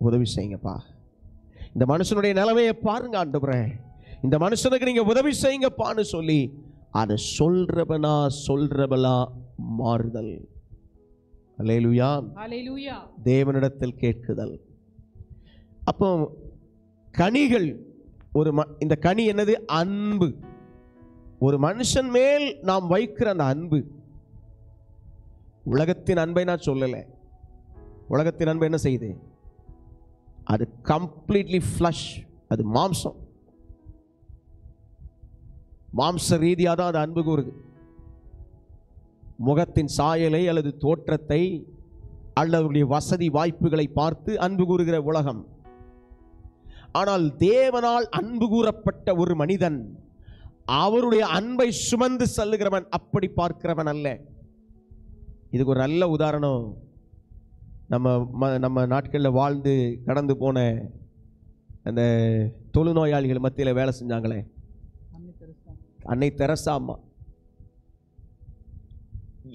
Speaker 1: உதவி செய்யுங்கப்பா, இந்த மனுஷனுடைய நிலைமையை பாருங்க ஆண்டவரே, இந்த மனுஷனுக்கு நீங்க உதவி செய்யுங்கப்பான்னு சொல்லி அதை சொல்றவளா மாறுதல். அல்லேலூயா.
Speaker 2: ஹalleluya.
Speaker 1: தேவனிடத்தில் கேட்குதல். அப்போ கனிகள், இந்த கனி என்னது? அன்பு. ஒரு மனுஷன் மேல் நாம் வைக்கிற அந்த அன்பு, உலகத்தின் அன்பை நான் சொல்லல. உலகத்தின் அன்பு என்ன செய்யுது? அது கம்ப்ளீட்லி ஃப்ளஷ், அது மாம்சம், மாம்ச ரீதியாக தான் அது அன்பு கூறுது. முகத்தின் சாயலை அல்லது தோற்றத்தை அல்லது வசதி வாய்ப்புகளை பார்த்து அன்பு கூறுகிற உலகம். ஆனால் தேவனால் அன்பு கூறப்பட்ட ஒரு மனிதன் அவருடைய அன்பை சுமந்து செல்லுகிறவன் அப்படி பார்க்கிறவன் அல்ல. இதுக்கு ஒரு நல்ல உதாரணம், நம்ம நாட்களில் வாழ்ந்து கடந்து போன அந்த தொழுநோயாளிகள் மத்தியில் வேலை செஞ்சாங்களே, அன்னை தெரசா அம்மா.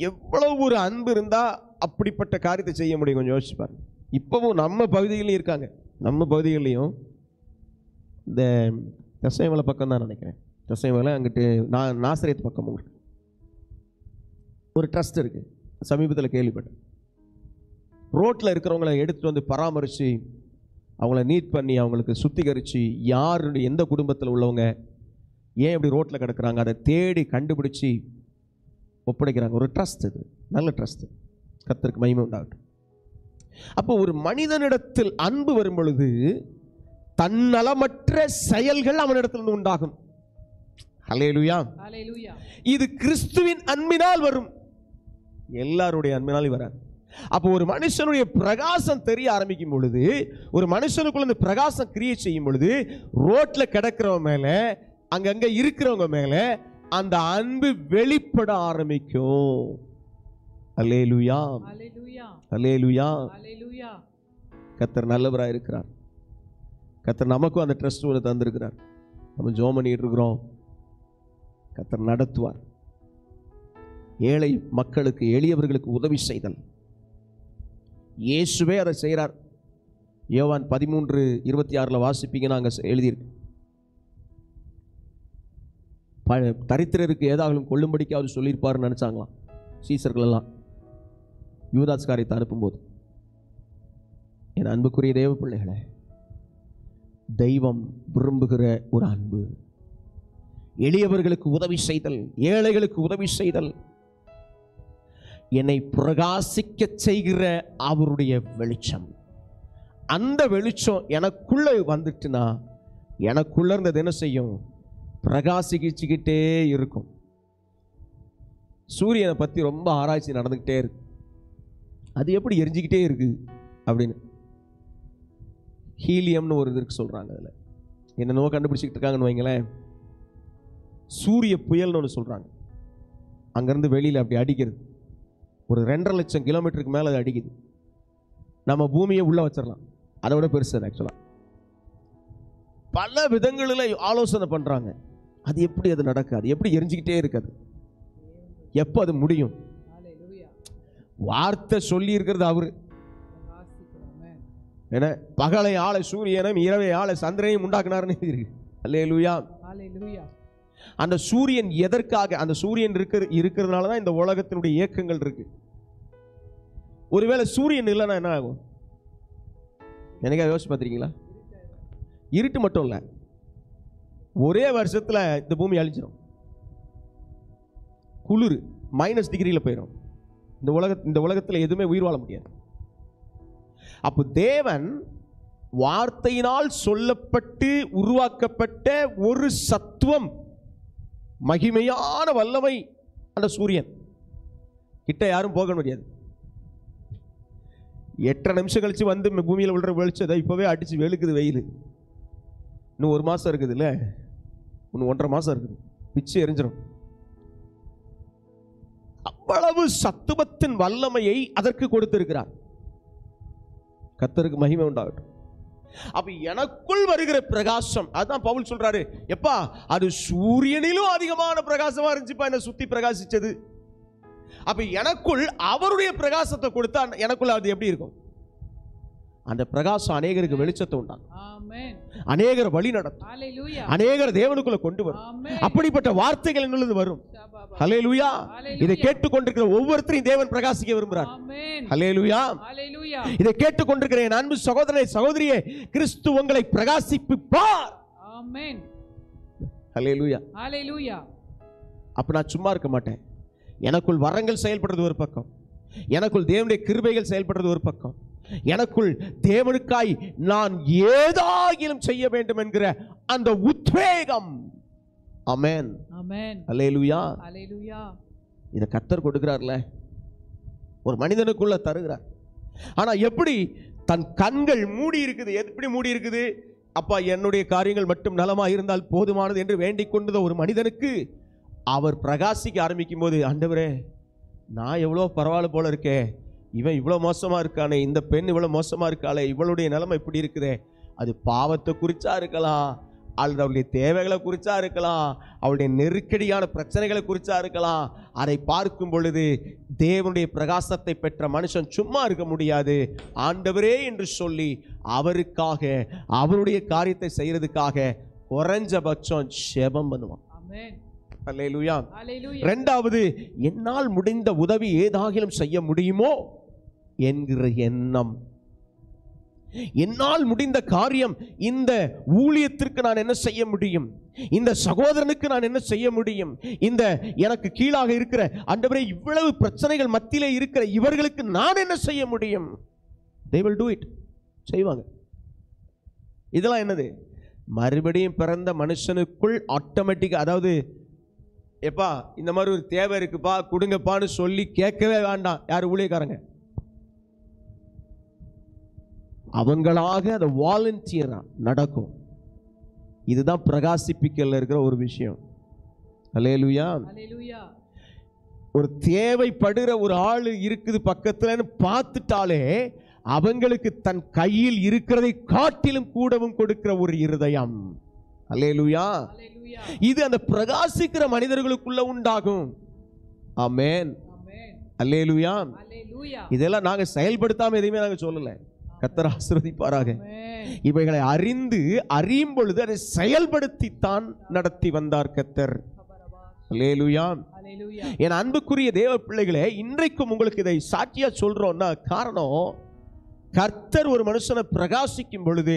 Speaker 1: எவ்வளவு ஒரு அன்பு இருந்தா அப்படிப்பட்ட காரியத்தை செய்ய முடியும்? கொஞ்சம் யோசிச்சு பாருங்க. இப்பவும் நம்ம பகுதிகளையும் இருக்காங்க, நம்ம பகுதிகளையும் இந்த தசைமலை பக்கம் தான் நினைக்கிறேன், தசைமலை அங்கிட்டு நாசரேத் பக்கம் ஒரு ட்ரஸ்ட் இருக்கு. சமீபத்தில் கேள்விப்பட்டேன். ரோட்டில் இருக்கிறவங்களை எடுத்துட்டு வந்து பராமரித்து அவங்கள நீட் பண்ணி அவங்களுக்கு சுத்திகரித்து யாருடைய எந்த குடும்பத்தில் உள்ளவங்க ஏன் இப்படி ரோட்டில் கிடக்குறாங்க அதை தேடி கண்டுபிடிச்சி ஒப்படைக்கிறாங்க. ஒரு ட்ரஸ்ட், இது நல்ல ட்ரஸ்ட். கர்த்தருக்கு மகிமை உண்டாகட்டும். அப்போ ஒரு மனிதனிடத்தில் அன்பு வரும் பொழுது தன்னலமற்ற செயல்கள் அவனிடத்திலிருந்து உண்டாகும். ஹல்லேலூயா.
Speaker 2: ஹல்லேலூயா.
Speaker 1: இது கிறிஸ்துவின் அன்பினால் வரும், எல்லாருடைய அன்பினால் வராது. அப்போ ஒரு மனுஷனுடைய பிரகாசம் தெரிய ஆரம்பிக்கும் பொழுது, ஒரு மனுஷனுக்குள்ள இந்த பிரகாசம் கிரியேட் செய்யும் பொழுது, ரோட்ல கிடக்கிறவங்க மேல, அங்கங்க இருக்கிறவங்க மேல அந்த அன்பு வெளிப்பட ஆரம்பிக்கும். அல்லேலூயா,
Speaker 2: ஹல்லேலூயா,
Speaker 1: அல்லேலூயா.
Speaker 2: ஹல்லேலூயா.
Speaker 1: கர்த்தர் நல்லவராக இருக்கிறார். கர்த்தர் நமக்கும் அந்த ட்ரஸ்ட் ஒன்று தந்திருக்கிறார். நம்ம ஜெபம் பண்ணிட்டு இருக்கிறோம். கர்த்தர் நடத்துவார். ஏழை மக்களுக்கு, எளியவர்களுக்கு உதவி செய்தல், இயேசுவே அதை செய்கிறார். யோவான் 13:26 வாசிப்பீங்கன்னா அங்கே எழுதியிருக்கு, தரித்திரருக்கு ஏதாகலும் கொள்ளும்படிக்காவது சொல்லியிருப்பாருன்னு நினச்சாங்களாம் சீசர்கள் எல்லாம் யூதாஸ் காரியத்தை அனுப்பும்போது. என் அன்புக்குரிய தேவ பிள்ளைகளே, தெய்வம் விரும்புகிற ஒரு அன்பு, எளியவர்களுக்கு உதவி செய்தல், ஏழைகளுக்கு உதவி செய்தல், என்னை பிரகாசிக்க செய்கிற அவருடைய வெளிச்சம். அந்த வெளிச்சம் எனக்குள்ள வந்துட்டுனா, எனக்குள்ள இருந்தது என்ன செய்யும்? பிரகாசிக்கிச்சுக்கிட்டே இருக்கும். சூரியனை பற்றி ரொம்ப ஆராய்ச்சி நடந்துக்கிட்டே இருக்கு. அது எப்படி எரிஞ்சிக்கிட்டே இருக்கு அப்படின்னு ஹீலியம்னு ஒரு இதுக்கு சொல்கிறாங்க. அதில் என்னென்னவோ கண்டுபிடிச்சிக்கிட்டு இருக்காங்கன்னு வைங்களேன். சூரிய புயல்னு ஒன்று சொல்கிறாங்க. அங்கேருந்து வெளியில் அப்படி அடிக்கிறது, ஒரு 2.5 லட்சம் கிலோமீட்டருக்கு மேலே அது அடிக்குது. நம்ம பூமியை உள்ளே வச்சிடலாம், அதை விட பெருசு அது. ஆக்சுவலாக பல விதங்களில் ஆலோசனை பண்ணுறாங்க. அது எப்படி அது நடக்காது, அது எப்படி எரிஞ்சிக்கிட்டே இருக்காது, எப்போ அது முடியும்? வார்த்தை சொல்லி இருக்கிறது அவரு. ஏன்னா பகலை ஆளை சூரியனும், இரவை ஆளை சந்திரனையும் உண்டாக்குனாருன்னு இருக்கு. அல்லேலூயா. அந்த சூரியன் எதற்காக? அந்த சூரியன் இருக்கிறதுனால தான் இந்த உலகத்தினுடைய இயக்கங்கள் இருக்கு. ஒருவேளை சூரியன் இல்லைன்னா என்ன ஆகும்? எனக்கா யோசிச்சு பார்த்துருக்கீங்களா? இருட்டு மட்டும் இல்லை, ஒரே வருஷத்துல இந்த பூமி அழிஞ்சிடும். குளிர் -டிகிரியில் போயிடும். இந்த உலகத்தில் எதுவுமே உயிர் வாழ முடியாது. அப்போ தேவன் வார்த்தையினால் சொல்லப்பட்டு உருவாக்கப்பட்ட ஒரு சத்துவம், மகிமையான வல்லமை அந்த சூரியன் கிட்ட யாரும் போக முடியாது. 8 நிமிஷம் கழிச்சு வந்து பூமியில் விழுற வெளிச்சதை இப்பவே அடிச்சு வெளுக்குது வெயில். இன்னும் 1 மாசம் இருக்குது, இல்லை இன்னும் 1.5 மாசம் இருக்குது, பிச்சு எரிஞ்சிடும். அவ்வளவு சத்துவத்தின் வல்லமையை அதற்கு கொடுத்திருக்கிறார். கர்த்தருக்கு மகிமை உண்டாகட்டும். அப்ப எனக்குள் வருகிற பிரகாசம், அதான் பவுல் சொல்றாரு, எப்பா அது சூரியனிலும் அதிகமான பிரகாசமா இருந்துச்சுப்பா என்ன சுத்தி பிரகாசிச்சது. அப்ப எனக்குள் அவருடைய பிரகாசத்தை கொடுத்தா எனக்குள்ள அது எப்படி இருக்கும்? அந்த பிரகாசம் அநேகருக்கு வெளிச்சத்தை உண்டாகும், அநேகர் வழி நடத்தும், அநேகர் தேவனுக்குள்ள கொண்டு வரும். அப்படிப்பட்ட வார்த்தைகள் என்னுள்ளது வரும். ஹல்லேலூயா. இதை கேட்டுக்கொண்டிருக்கிற ஒவ்வொருத்தரையும் தேவன் பிரகாசிக்க விரும்புகிறார். ஹல்லேலூயா. இதை கேட்டுக்கொண்டிருக்கிற என் அன்பு சகோதரனே, சகோதரியே, கிறிஸ்து உங்களை பிரகாசிப்பார். ஆமென். ஹல்லேலூயா. ஹல்லேலூயா. அப்ப நான் சும்மா இருக்க மாட்டேன். எனக்குள் வரங்கள் செயல்படுறது ஒரு பக்கம், எனக்குள் தேவனுடைய கிருபைகள் செயல்படுறது ஒரு பக்கம், எனக்குள் தேவனுக்காய் நான் ஏதாகிலும் செய்ய வேண்டும் என்கிற அந்த உத்வேகம். ஆமென். ஆமென். அல்லேலூயா. அல்லேலூயா. இத கர்த்தர் கொடுக்கிறார்ல, ஒரு மனிதனுக்குள்ள தருகிறார். ஆனா எப்படி? தன் கண்கள் மூடி இருக்குது. எப்படி மூடி இருக்குது? அப்பா என்னுடைய காரியங்கள் மட்டும் நலமா இருந்தால் போதுமானது என்று வேண்டிக் கொண்ட ஒரு மனிதனுக்கு அவர் பிரகாசிக்க ஆரம்பிக்கும் போது, ஆண்டவரே நான் எவ்வளோ பரவாயில்ல போல இருக்கே, இவன் இவ்வளோ மோசமா இருக்கானே, இந்த பெண் இவ்வளோ மோசமா இருக்காளே, இவளுடைய நிலைமை இப்படி இருக்குதே. அது பாவத்தை குறிச்சா இருக்கலாம், அல்லது அவளுடைய தேவைகளை குறிச்சா இருக்கலாம், அவளுடைய நெருக்கடியான பிரச்சனைகளை குறிச்சா இருக்கலாம். அதை பார்க்கும் பொழுது தேவனுடைய பிரகாசத்தை பெற்ற மனுஷன் சும்மா இருக்க முடியாது. ஆண்டவரே என்று சொல்லி அவருக்காக, அவருடைய காரியத்தை செய்யறதுக்காக குறைஞ்சபட்சம் ஜெபம் பண்ணுவான். அல்லேலூயா. இரண்டாவது, என்னால் முடிந்த உதவி ஏதாகிலும் செய்ய முடியுமோ என்கிற எண்ணம். என்னால் முடிந்த காரியம், இந்த ஊழியத்திற்கு நான் என்ன செய்ய முடியும், இந்த சகோதரனுக்கு நான் என்ன செய்ய முடியும், இந்த எனக்கு கீழாக இருக்கிற ஆண்டவரே இவ்வளவு பிரச்சனைகள் மத்தியிலே இருக்கிற இவர்களுக்கு நான் என்ன செய்ய முடியும். They will do it. செய்வாங்க. இதெல்லாம் என்னது? மறுபடியும் பிறந்த மனுஷனுக்குள் ஆட்டோமேட்டிக்கா, அதாவது எப்பா இந்த மாதிரி ஒரு தேவை இருக்குப்பா கொடுங்கப்பான்னு சொல்லி கேட்கவே வேண்டாம். யார்? ஊழியக்காரங்க. அவங்களாக அது வாலண்டியரா நடக்கும். இதுதான் பிரகாசிப்பிக்கல இருக்கிற ஒரு விஷயம். அல்லேலூயா. ஒரு தேவைப்படுகிற ஒரு ஆளு இருக்குது பக்கத்துலன்னு பார்த்துட்டாலே அவங்களுக்கு தன் கையில் இருக்கிறதை காட்டிலும் கூடவும் கொடுக்கிற ஒரு இருதயம். அல்லேலூயா. இது அந்த பிரகாசிக்கிற மனிதர்களுக்குள்ள உண்டாகும். ஆமென். அல்லேலூயா. இதெல்லாம் நாங்க செயல்படுத்தாம எதையுமே நாங்க சொல்லல. கர்த்தர் ஆசீர்வதிப்பாராக. இவைகளை அறியும் பொழுது அதை செயல்படுத்தித்தான் நடத்தி வந்தார் கர்த்தர். அல்லேலூயா. என் அன்புக்குரிய தேவ பிள்ளைகளே, இன்றைக்கும் உங்களுக்கு இதை சாட்சியா சொல்றோம்னா காரணம், கர்த்தர் ஒரு மனுஷனை பிரகாசிக்கும் பொழுது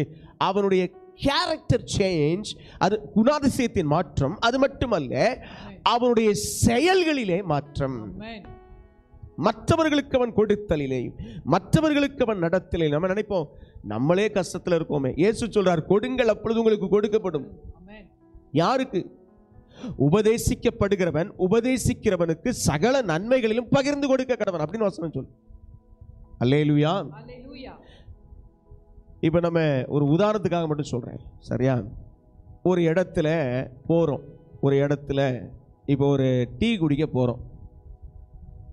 Speaker 1: அவனுடைய கேரக்டர் சேஞ்ச், அது குணாதிசயத்தின் மாற்றம், அது மட்டுமல்ல அவனுடைய செயல்களிலே மாற்றம். மற்றவர்களுக்கு அவன் கொடுத்தலிலே, மற்றவர்களுக்கு அவன் நடத்தலே. நம்ம நினைப்போம் நம்மளே கஷ்டத்தில் இருக்கோமே. இயேசு சொல்றார், கொடுங்கள் அப்பொழுது உங்களுக்கு கொடுக்கப்படும். யாருக்கு? உபதேசிக்கப்படுகிறவன் உபதேசிக்கிறவனுக்கு சகல நன்மைகளிலும் பகிர்ந்து கொடுக்க கடவன் அப்படின்னு வசனம் சொல்லு. அல்லேலூயா. இப்ப நம்ம ஒரு உதாரணத்துக்காக மட்டும் சொல்றேன், சரியா? ஒரு இடத்துல போறோம், ஒரு இடத்துல இப்போ ஒரு டீ குடிக்க போறோம்,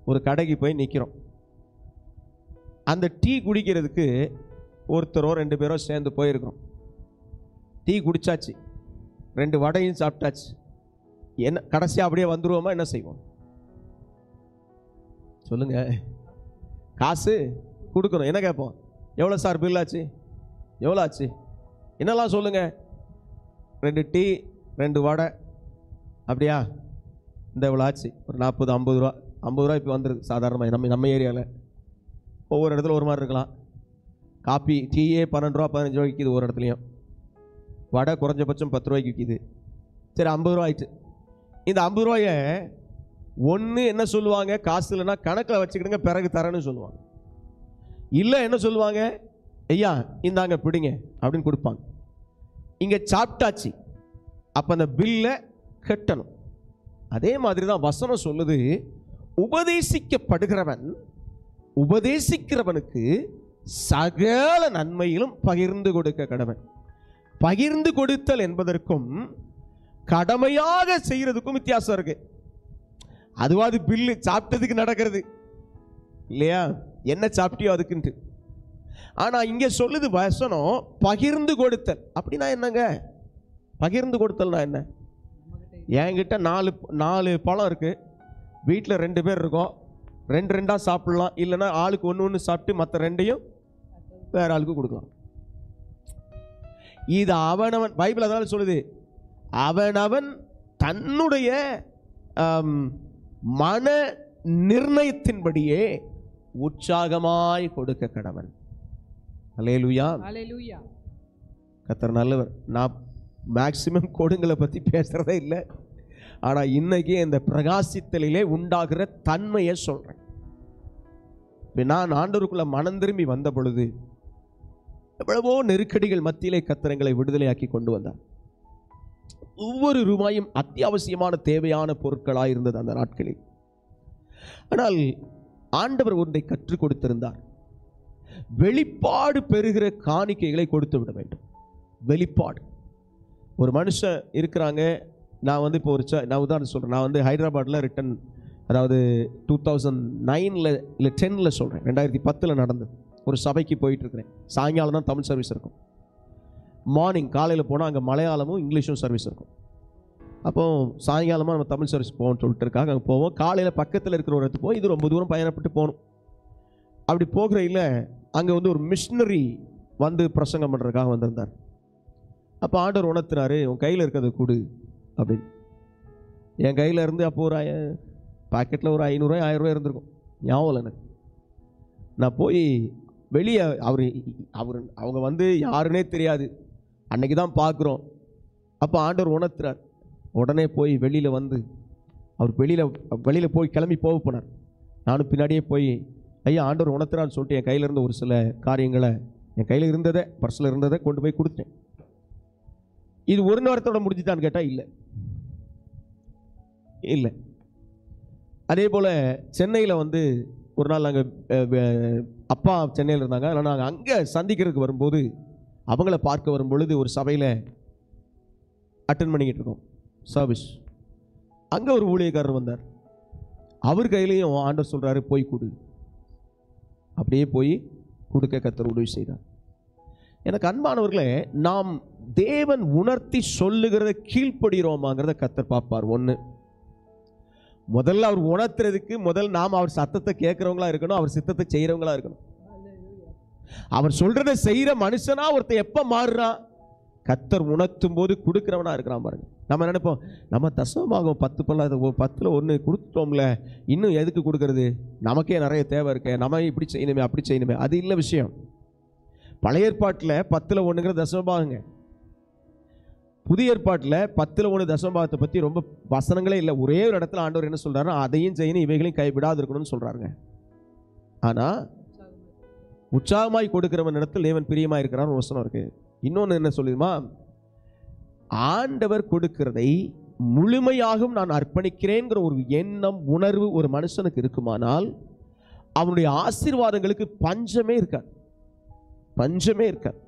Speaker 1: ஒரு கடைக்கு போய் நிற்கிறோம். அந்த டீ குடிக்கிறதுக்கு ஒருத்தரோ 2 பேரோ சேர்ந்து போயிருக்கிறோம். டீ குடிச்சாச்சு, 2 வடையும் சாப்பிட்டாச்சு. என்ன கடைசியாக அப்படியே வந்துருவோமா? என்ன செய்வோம் சொல்லுங்க? காசு கொடுக்கணும். என்ன கேட்போம்? எவ்வளோ சார் பில் ஆச்சு? எவ்வளோ ஆச்சு? என்னெல்லாம் சொல்லுங்க? 2 டீ 2 வடை, அப்படியா? இந்த எவ்வளோ ஆச்சு? ஒரு 40-50 ரூபா. 50 ரூபா இப்போ வந்துருக்கு சாதாரணமாக நம்ம ஏரியாவில். ஒவ்வொரு இடத்துல ஒரு மாதிரி இருக்கலாம். காப்பி டீயே 12 ரூபா 15 ரூபா விற்கிது ஒரு இடத்துலையும். வடை குறைஞ்சபட்சம் 10 ரூபாய்க்கு விற்கிது. சரி, 50 ரூபா ஆயிடுச்சு. இந்த 50 ரூபாயை ஒன்று என்ன சொல்லுவாங்க? காசு இல்லைன்னா கணக்கில் வச்சுக்கிடுங்க, பிறகு தரேன்னு சொல்லுவாங்க. இல்லை என்ன சொல்லுவாங்க? ஐயா இந்தாங்க பிடிங்க அப்படின்னு கொடுப்பாங்க. இங்கே சாப்பிட்டாச்சு, அப்போ அந்த பில்லை கட்டணும். அதே மாதிரி தான் வசனம் சொல்லுது, உபதேசிக்கிறவனுக்கு சகல நன்மையிலும் பகிர்ந்து கொடுக்க கடவன். பகிர்ந்து கொடுத்தல் என்பதற்கும் கடமையாக செய்யறதுக்கும் வித்தியாசம் இருக்கு. அதுவாது பில்லு சாப்பிட்டதுக்கு நடக்கிறது இல்லையா? என்ன சாப்பிட்டியோ அதுக்குன்ட்டு. ஆனா இங்க சொல்லுது வசனம் பகிர்ந்து கொடுத்தல். அப்படின்னா என்னங்க பகிர்ந்து கொடுத்தல்னா என்ன? என்கிட்ட 4 பழம் இருக்கு, வீட்டில் 2 பேர் இருக்கோம், 2 சாப்பிடலாம். இல்லைன்னா ஆளுக்கு 1 சாப்பிட்டு மற்ற 2 வேற ஆளுக்கு கொடுக்கலாம். இது அவனவன், பைபிள் அதாவது சொல்லுது, அவனவன் தன்னுடைய மன நிர்ணயத்தின்படியே உற்சாகமாய் கொடுக்க கடவன். அல்லேலூயா. அல்லேலூயா. கர்த்தர் நல்லவர். நான் மேக்சிமம் கொடுங்களை பற்றி பேசுறதே இல்லை. ஆனால் இன்னைக்கு இந்த பிரகாசித்தலிலே உண்டாகிற தன்மையை சொல்றேன். நான் ஆண்டவருக்குள்ள மனம் திரும்பி வந்த பொழுது எவ்வளவோ நெருக்கடிகள் மத்தியிலே கர்த்தரை விடுதலையாக்கி கொண்டு வந்தார். ஒவ்வொரு ரூபாயும் அத்தியாவசியமான தேவையான பொருட்களாக இருந்தது அந்த நாட்களில். ஆனால் ஆண்டவர் ஒன்றை கற்றுக் கொடுத்திருந்தார். வெளிப்பாடு பெறுகிற காணிக்கைகளை கொடுத்து விட வேண்டும். வெளிப்பாடு. ஒரு மனுஷன் இருக்கிறாங்க. நான் இப்போ நான் உதாரணம் சொல்கிறேன். நான் ஹைதராபாத்தில் ரிட்டன், அதாவது 2009 இல்லை 10 சொல்கிறேன், 2010 நடந்தது. ஒரு சபைக்கு போயிட்டுருக்கிறேன். சாயங்காலம் தான் தமிழ் சர்வீஸ் இருக்கும். மார்னிங் காலையில் போனால் அங்கே மலையாளமும் இங்கிலீஷும் சர்வீஸ் இருக்கும். அப்போ சாயங்காலமாக நம்ம தமிழ் சர்வீஸ் போகணும்னு சொல்லிட்டு இருக்காங்க. அங்கே போவோம். காலையில் பக்கத்தில் இருக்கிற ஒரு இடத்துக்கு போய், இது ரொம்ப தூரம் பயணப்பட்டு போகணும். அப்படி போகிற இல்லை அங்கே ஒரு மிஷினரி பிரசங்கம் பண்ணுறதுக்காக வந்திருந்தார். அப்போ ஆண்டவர் உணர்த்தினாரு, உன் கையில் இருக்கிறத கொடு அப்படின்னு. என் கையில் இருந்து அப்போ ஒரு பாக்கெட்டில் ஒரு 500 1000 ரூபாய் இருந்திருக்கும், ஞாபகம் எனக்கு. நான் போய் வெளியே அவங்க யாருன்னே தெரியாது, அன்னைக்கு தான் பார்க்குறோம். அப்போ ஆண்டவர் உணர்த்துறார். உடனே போய் வெளியில் அவர் வெளியில் போய் கிளம்பி போனார். நானும் பின்னாடியே போய், ஐயா ஆண்டவர் உணர்த்துறான்னு சொல்லிட்டு என் கையில் இருந்த ஒரு சில காரியங்களை, என் கையில் இருந்ததை, பர்ஸில் இருந்ததை கொண்டு போய் கொடுத்தேன். இது ஒரு நேரத்தோட முடிஞ்சுட்டான்னு கேட்டால் இல்லை இல்லை. அதே போல் சென்னையில் வந்து ஒரு நாள் நாங்கள் அப்பா சென்னையில் இருந்தாங்க. ஆனால் நாங்கள் அங்கே சந்திக்கிறதுக்கு வரும்போது அவங்கள பார்க்க வரும்பொழுது ஒரு சபையில் அட்டன் பண்ணிக்கிட்டு இருக்கோம் சர்வீஸ். அங்கே ஒரு ஊழியக்காரர் வந்தார். அவர் கையிலையும் ஆண்டவர் சொல்கிறாரு போய் கொடு. அப்படியே போய் கொடுக்க கர்த்தர் உதவி செய்தார். எனக்கு அன்பானவர்களே, நாம் தேவன் உணர்த்தி சொல்லுகிறத கீழ்ப்படுகிறோமாங்கிறத கர்த்தர் பார்ப்பார். ஒன்று, முதல்ல அவர் உணர்த்துறதுக்கு நாம் அவர் சத்தத்தை கேட்குறவங்களா இருக்கணும், அவர் சித்தத்தை செய்கிறவங்களா இருக்கணும். அவர் சொல்றதை செய்கிற மனுஷனா ஒருத்தர் எப்போ மாறுறான்? கர்த்தர் உணர்த்தும் போது கொடுக்கிறவனா இருக்கிறான் பாருங்க. நம்ம நினைப்போம், நம்ம தசமபாகம் 10 1 கொடுத்துட்டோம்ல, இன்னும் எதுக்கு கொடுக்கறது, நமக்கே நிறைய தேவை இருக்கு, நம்ம இப்படி செய்யணுமே அப்படி செய்யணுமே. அது இல்லை விஷயம். பழைய ஏற்பாட்டில் 10 1 தசமபாகங்க. புதிய ஏற்பாட்டில் 10 1 தசமபாகத்தை பற்றி ரொம்ப வசனங்களே இல்லை. ஒரே ஒரு இடத்துல ஆண்டவர் என்ன சொல்றாரு, அதையும் செய்யணும் இவைகளையும் கைவிடாது இருக்கணும்னு சொல்றாருங்க. ஆனா உற்சாகமாய் கொடுக்கிறவன் இடத்தில் தேவன் பிரியமா இருக்கிறார் ஒரு வசனம் இருக்கு. இன்னொன்று என்ன சொல்லுமா, ஆண்டவர் கொடுக்கிறதை முழுமையாகவும் நான் அர்ப்பணிக்கிறேங்கிற ஒரு எண்ணம் உணர்வு ஒரு மனுஷனுக்கு இருக்குமானால் அவனுடைய ஆசீர்வாதங்களுக்கு பஞ்சமே இருக்காது. பஞ்சமே இருக்காது.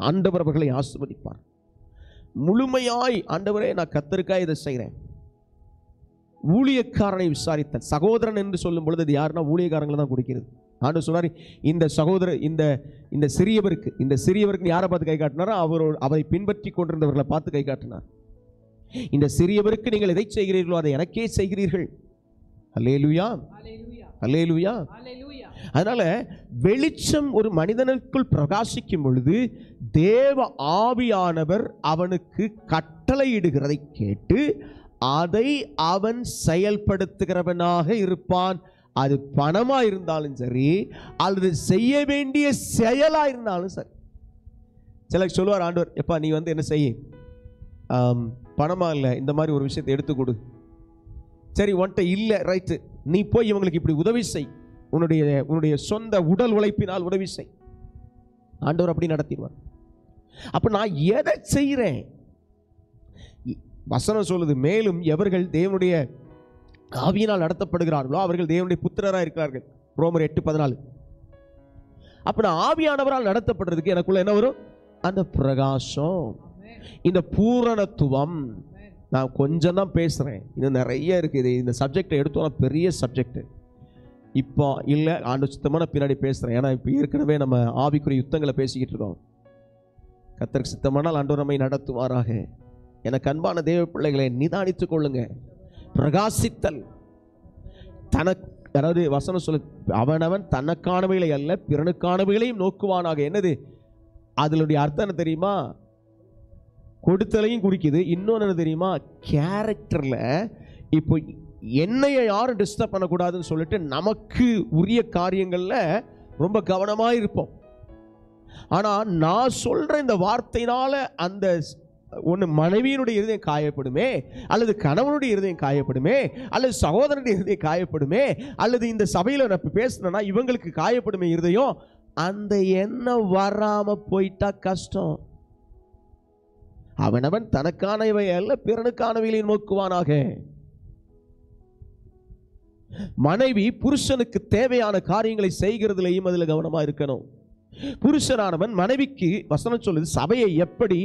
Speaker 1: ஆண்டவர் அவர்களை ஆசீர்வதிப்பார். முழுமையாய் ஆண்டவரே நான் கர்த்தருக்காக இதை செய்கிறேன். ஊழியக்காரனை விசாரித்தல். சகோதரன் என்று சொல்லும் பொழுது அது யாருன்னா ஊழியக்காரங்களை தான் கொடுக்கிறது. ஆண்டவர் சொன்னார், இந்த சகோதரர் இந்த சிறியவருக்கு யாரை பார்த்து கை காட்டினாரோ அவரை பின்பற்றி கொண்டிருந்தவர்களை பார்த்து கை காட்டினார். இந்த சிறியவருக்கு நீங்கள் எதை செய்கிறீர்களோ அதை எனக்கே செய்கிறீர்கள். அல்லேலூயா, அல்லேலூயா. அதனால வெளிச்சம் ஒரு மனிதனுக்குள் பிரகாசிக்கும் பொழுது தேவ ஆவியானவர் அவனுக்கு கட்டளையிடுகிறதை கேட்டு அதை அவன் செயல்படுத்துகிறவனாக இருப்பான். அது பணமா இருந்தாலும் சரி, அல்லது செய்ய வேண்டிய செயலா இருந்தாலும் சரி. சிலர் சொல்லுவார் ஆண்டவர், எப்பா நீ வந்து என்ன செய்ய, பணமா இல்லை, இந்த மாதிரி ஒரு விஷயத்தை எடுத்து கொடு. சரி உன்கிட்ட இல்லை, ரைட்டு, நீ போய் இவங்களுக்கு இப்படி உதவி செய், உன்னுடைய சொந்த உடல் உழைப்பினால் உதவி செய். ஆண்டவர் அப்படி நடத்திடுவார். அப்ப நான் எதை செய்கிறேன்? வசனம் சொல்லுது, மேலும் எவர்கள் தேவனுடைய ஆவியினால் நடத்தப்படுகிறார்களோ அவர்கள் தேவனுடைய புத்திரராக இருக்கிறார்கள். ரோமர் 8:14. அப்ப நான் ஆவியானவரால் நடத்தப்படுறதுக்கு எனக்குள்ள என்ன வரும்? அந்த பிரகாசம், இந்த பூரணத்துவம். நான் கொஞ்சம் தான் பேசுறேன், இன்னும் நிறைய இருக்குது. இந்த சப்ஜெக்டை எடுத்தோம்னா பெரிய சப்ஜெக்ட். இப்போ இல்லை, ஆண்டு சுத்தமான பின்னாடி பேசுறேன். ஏன்னா இப்போ ஏற்கனவே நம்ம ஆவிக்குரிய யுத்தங்களை பேசிக்கிட்டு இருக்கோம். கர்த்தருக்கு சித்தமானால் ஆண்டவர் நம்மை நடத்துவாராக. எனக்கு அன்பான தேவ பிள்ளைகளை நிதானித்துக் கொள்ளுங்க. பிரகாசித்தல் தனக்கு, அதாவது வசனம் சொல்லு, அவனவன் தனக்கானவைகளை அல்ல பிறனுக்கானவைகளையும் நோக்குவானாக. என்னது அதனுடைய அர்த்தம் என்ன தெரியுமா? கொடுத்தலையும் குறிக்குது. இன்னொன்று என்ன தெரியுமா? கேரக்டர்ல இப்போ என்னைய யாரும் டிஸ்டர்ப் பண்ணக்கூடாதுன்னு சொல்லிட்டு நமக்கு உரிய காரியங்கள்ல ரொம்ப கவனமாக இருப்போம். ஆனா நான் சொல்ற இந்த வார்த்தையினால அந்த ஒன்று மனைவியினுடைய இருதயம் காயப்படுமே, அல்லது கணவனுடைய இருதயம் காயப்படுமே, அல்லது சகோதரனுடைய இருதயம் காயப்படுமே, அல்லது இந்த சபையில் நான் பேசுனா இவங்களுக்கு காயப்படுமே இருதயம். அந்த எண்ணம் வராம போயிட்டா கஷ்டம். அவனவன் தனக்கானவை அல்ல பிறனுக்கானவைகளை நோக்குவானாக. மனைவி புருஷனுக்கு தேவையான காரியங்களை செய்கிறதுலையும் அதில் கவனமா இருக்கணும். புருஷனானவன் மனைவிக்கு, வசனம் சொல்லுது, சபையை எப்படி,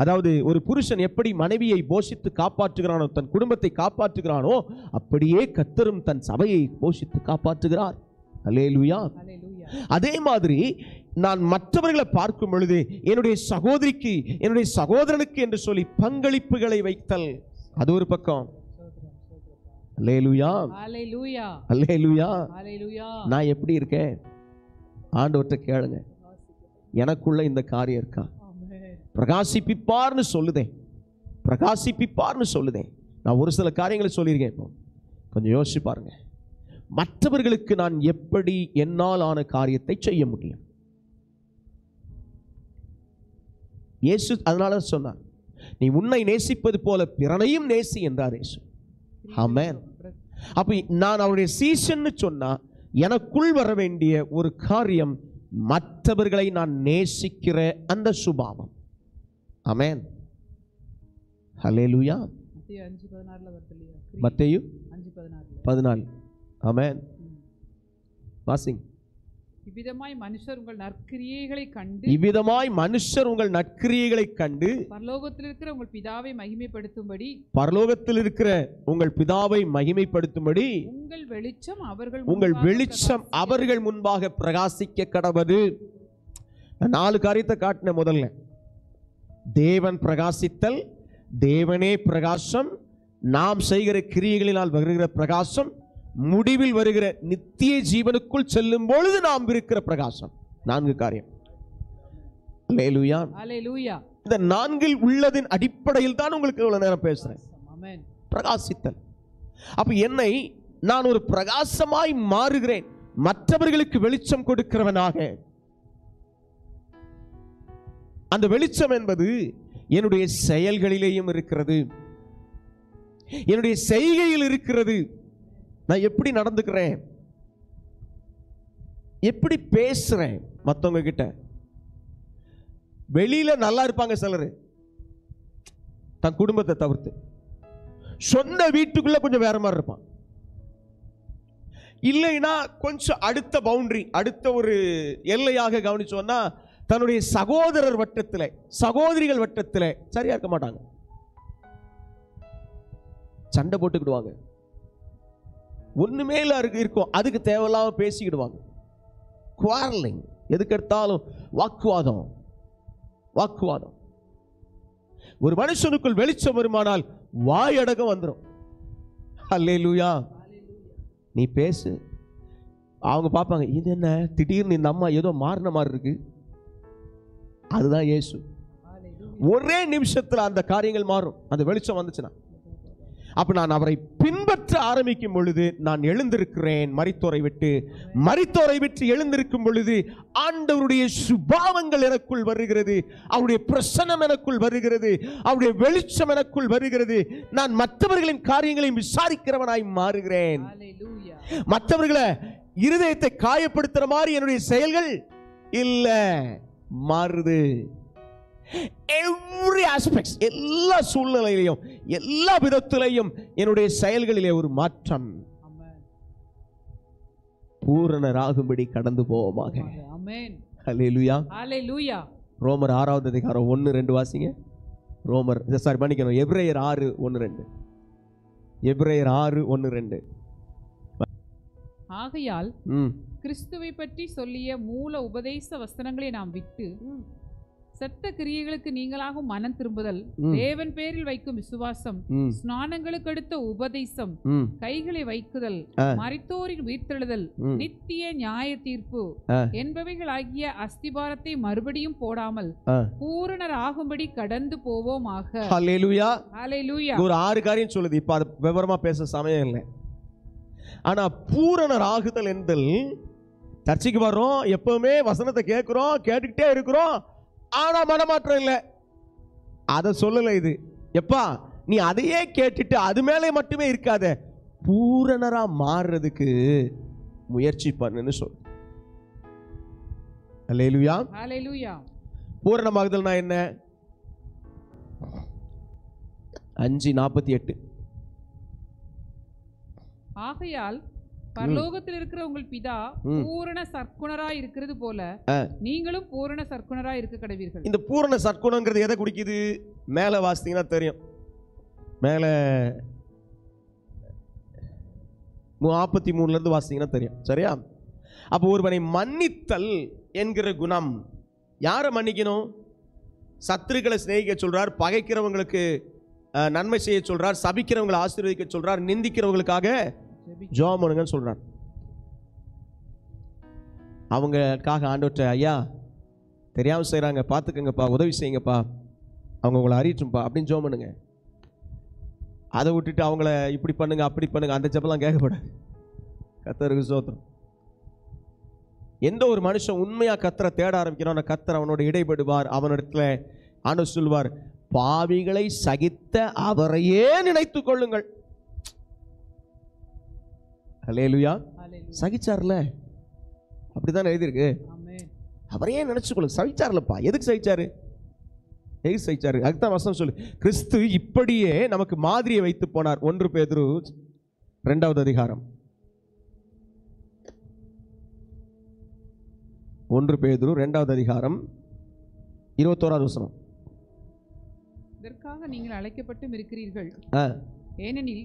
Speaker 1: அதாவது ஒரு புருஷன் எப்படி மனைவியை போஷித்து காப்பாற்றுகிறானோ, தன் குடும்பத்தை காப்பாற்றுகிறானோ, அப்படியே கர்த்தரும் தன் சபையை போஷித்து காப்பாற்றுகிறார். அல்லேலூயா. அதே மாதிரி நான் மற்றவர்களை பார்க்கும் பொழுது என்னுடைய சகோதரிக்கு, என்னுடைய சகோதரனுக்கு என்று சொல்லி பங்களிப்புகளை வைத்தல், அது ஒரு பக்கம். அல்லேலூயா, அல்லேலூயா. நான் எப்படி இருக்கேன்? ஆண்டவர்கிட்ட கேளுங்க, எனக்குள்ள இந்த காரியம் இருக்கா? பிரகாசிப்பிப்பார்னு சொல்லுதேன், பிரகாசிப்பிப்பார்னு சொல்லுதேன். நான் ஒரு சில காரியங்களை சொல்லியிருக்கேன். இப்போ கொஞ்சம் யோசிச்சு பாருங்க. மற்றவர்களுக்கு நான் எப்படி என்னால் ஆன காரியத்தை செய்ய முடியும்? இயேசு அதனால சொன்னார், நீ உன்னை நேசிப்பது போல பிறனையும் நேசி என்றார் இயேசு. ஆமென். அப்ப நான் அவருடைய சீஷன்னு சொன்னா எனக்குள் வர வேண்டிய ஒரு காரியம் மற்றவர்களை நான் நேசிக்கிற அந்த சுபாவம். ஆமென். ஹல்லேலூயா.
Speaker 2: மத்தேயு 5:14 வருது இல்லையா?
Speaker 1: மத்தேயு
Speaker 2: 5:14.
Speaker 1: 14. ஆமென். வாசிங்.
Speaker 2: இவ்விதமாய் மனுஷர் உங்கள் நற்கிரியைகளை கண்டு
Speaker 1: இவ்விதமாய் மனுஷர் உங்கள் நற்கிரியைகளை கண்டு
Speaker 2: பரலோகத்தில் இருக்கிற உங்கள் பிதாவை மகிமைப்படுத்தும்படி
Speaker 1: பரலோகத்தில் இருக்கிற உங்கள் பிதாவை மகிமைப்படுத்தும்படி
Speaker 2: உங்கள் வெளிச்சம் அவர்கள்
Speaker 1: முன்பாக பிரகாசிக்க கடவது. நான் 4 காரியத்தை காட்டின. முதல்ல தேவன் பிரகாசித்தல், தேவனே பிரகாசம், நாம் செய்கிற கிரியைகளினால் வருகிற பிரகாசம், முடிவில் வருகிற நித்திய ஜீவனுக்குள் செல்லும் பொழுது நாம் இருக்கிற பிரகாசம். 4 காரியம். அல்லேலூயா.
Speaker 2: அல்லேலூயா.
Speaker 1: இந்த 4 உள்ளதின் அடிப்படையில் தான் உங்களுக்கு இவ்வளவு நேரம் பேசுறேன்.
Speaker 2: ஆமென்.
Speaker 1: பிரகாசித்தல். அப்ப என்னை நான் ஒரு பிரகாசமாய் மாறுகிறேன், மற்றவர்களுக்கு வெளிச்சம் கொடுக்கிறவனாக. அந்த வெளிச்சம் என்பது என்னுடைய செயல்களிலேயும் இருக்கிறது, என்னுடைய செய்கையில் இருக்கிறது. நான் எப்படி நடந்துக்கிறேன், எப்படி பேசுறேன் மற்றவங்க கிட்ட. வெளியில நல்லா இருப்பாங்க சிலர், தன் குடும்பத்தை தவிர்த்து. சொந்த வீட்டுக்குள்ள கொஞ்சம் வேற மாதிரி இருப்பான். இல்லைன்னா கொஞ்சம் அடுத்த பவுண்டரி, அடுத்த ஒரு எல்லையாக கவனிச்சோம்னா தன்னுடைய சகோதரர் வட்டத்தில், சகோதரிகள் வட்டத்தில் சரியா இருக்க மாட்டாங்க. சண்டை போட்டுக்கிடுவாங்க, ஒண்ணுமே இருக்கும், அதுக்கு தேவையில்லாம பேசிக்கிடுவாங்க. குவாரலிங், எதுக்கு எடுத்தாலும் வாக்குவாதம். வாக்குவாதம். ஒரு மனுஷனுக்குள் வெளிச்சம் வருமானால் வாயடக்கம் வந்துடும். அல்லேலூயா. நீ பேசு, அவங்க பார்ப்பாங்க, இது என்ன திடீர்னு இந்த அம்மா ஏதோ மாறின மாதிரி இருக்கு. அதுதான் இயேசு. ஒரே நிமிஷத்துல அந்த காரியங்கள் மாறும், அந்த வெளிச்சம் வந்துச்சுன்னா. அப்ப நான் அவரை பின்பற்ற ஆரம்பிக்கும் பொழுது நான் எழுந்திருக்கிறேன் மரித்தோரை விட்டு. மரித்தோரை விட்டு எழுந்திருக்கும் பொழுது ஆண்டவருடைய சுபாவங்கள் எனக்குள் வருகிறது, அவருடைய பிரசன்னம் எனக்குள் வருகிறது, அவருடைய வெளிச்சம் எனக்குள் வருகிறது. நான் மற்றவர்களின் காரியங்களையும் விசாரிக்கிறவனாய் மாறுகிறேன். மற்றவர்களை இருதயத்தை காயப்படுத்துற மாதிரி என்னுடைய செயல்கள் இல்ல, மாறுது. எவ்ரி ஆஸ்பெக்ட்ஸ், எல்லா சூழ்நிலையிலையும், எல்லா விதத்திலையும் என்னுடைய செயல்களிலே ஒரு மாற்றம். பூரணராகும்படி கடந்து போவோமாக. ஹல்லேலூயா.
Speaker 2: ஹல்லேலூயா.
Speaker 1: ரோமர் 6வது அதிகாரம் 1-2 வாசிங்க. ரோமர் சாரி மன்னிக்கணும், எபிரேயர் 6:1-2. எபிரேயர் 6:1-2.
Speaker 2: ஆகையால் கிறிஸ்துவை பற்றி சொல்லிய மூல உபதேச வசனங்களை நாம் விட்டு செத்த கிரியைகளுக்கு நீங்களாகும் மனம் திரும்புதல், தேவன் பேரில் வைக்கும் விசுவாசம், ஸ்நானங்களுக்கு அடுத்த உபதேசம், கைகளை வைக்குதல், மரித்தோரின் உயிர்த்தெழுதல், நித்திய நியாய தீர்ப்பு என்பவைகள் ஆகிய அஸ்திபாரத்தை மறுபடியும் போடாமல் பூரணராகும்படி கடந்து போவோமாக.
Speaker 1: ஹல்லேலூயா.
Speaker 2: ஹல்லேலூயா.
Speaker 1: ஒரு 6 காரியம் சொல்லுது. இப்ப அது விவரமா பேச சமயம் இல்லை. ஆனா பூரணராகுதல் என்பது, சர்ச்சைக்கு வர்றோம், எப்பவுமே வசனத்தை கேட்கிறோம், கேட்டுக்கிட்டே இருக்கிறோம், ஆனா மனமாற்றம் இல்லை. அதை சொல்லல இது. எப்பா நீ அதையே கேட்டுட்டு அது மேலே மட்டுமே இருக்காத, பூரணரா மாறுறதுக்கு முயற்சி பண்ணுன்னு சொல். அல்லேலூயா.
Speaker 2: ஹல்லேலூயா.
Speaker 1: பூரணமாகுதல்னா என்ன? 5:48.
Speaker 2: ஆகையால் பரலோகத்தில் இருக்கிற உங்கள் பிதா பூரண சற்குணராய் இருக்கிறது போல நீங்களும் பூரண சற்குணராய் இருக்க கடவீர்கள்.
Speaker 1: இந்த பூரண சற்குணங்கிறது எதை குறிக்குது? மேல வாசித்தீங்கன்னா தெரியும். மேல 43 இருந்து வாசித்தீங்கன்னா தெரியும். சரியா? அப்போ ஒருவனை மன்னித்தல் என்கிற குணம். யாரை மன்னிக்கணும்? சத்துருக்களை சிநேகிக்க சொல்றார், பகைக்கிறவங்களுக்கு நன்மை செய்ய சொல்றார், சபிக்கிறவங்களை ஆசீர்வதிக்க சொல்றார், நிந்திக்கிறவங்களுக்காக ஜெபம் பண்ணுங்கன்னு சொல்றார். அவங்களுக்காக ஆண்டவர்ட்ட, ஐயா தெரியாம செய்யறாங்க, பார்த்துக்கங்கப்பா, உதவி செய்யுங்கப்பா, அவங்க உங்களை அறியட்டும்பா அப்படின்னு ஜெபம் பண்ணுங்க. அதை விட்டுட்டு அவங்கள இப்படி பண்ணுங்க அப்படி பண்ணுங்க அந்த ஜெபம்லாம் கேட்கப்படாது. கர்த்தருக்கு ஸ்தோத்திரம். எந்த ஒரு மனுஷன் உண்மையா கர்த்தரை தேட ஆரம்பிக்கிறான், கர்த்தர் அவனோட இடைபடுவார். அவனிடத்துல ஆண்டவர் சொல்வார், பாவிகளை சகித்த அவரையே நினைத்துக் கொள்ளுங்கள். ஹல்லேலூயா. சகிச்சார்ல, அப்படிதான் எழுதியிருக்கு. அவரையே நினைச்சுக்கொள்ளுங்க. சகிச்சார்லப்பா. எதுக்கு சகிச்சாரு? எகிசைச்சாரு. அதுதான் வசனம் சொல்லு, கிறிஸ்து இப்படியே நமக்கு மாதிரியை வைத்து போனார். 1 பேதுரு 2வது அதிகாரம் 1 பேதுரு 2வது அதிகாரம் 21வது வசனம்.
Speaker 2: இதற்காக நீங்கள் அழைக்கப்பட்டும் இருக்கிறீர்கள்,
Speaker 1: ஏனெனில்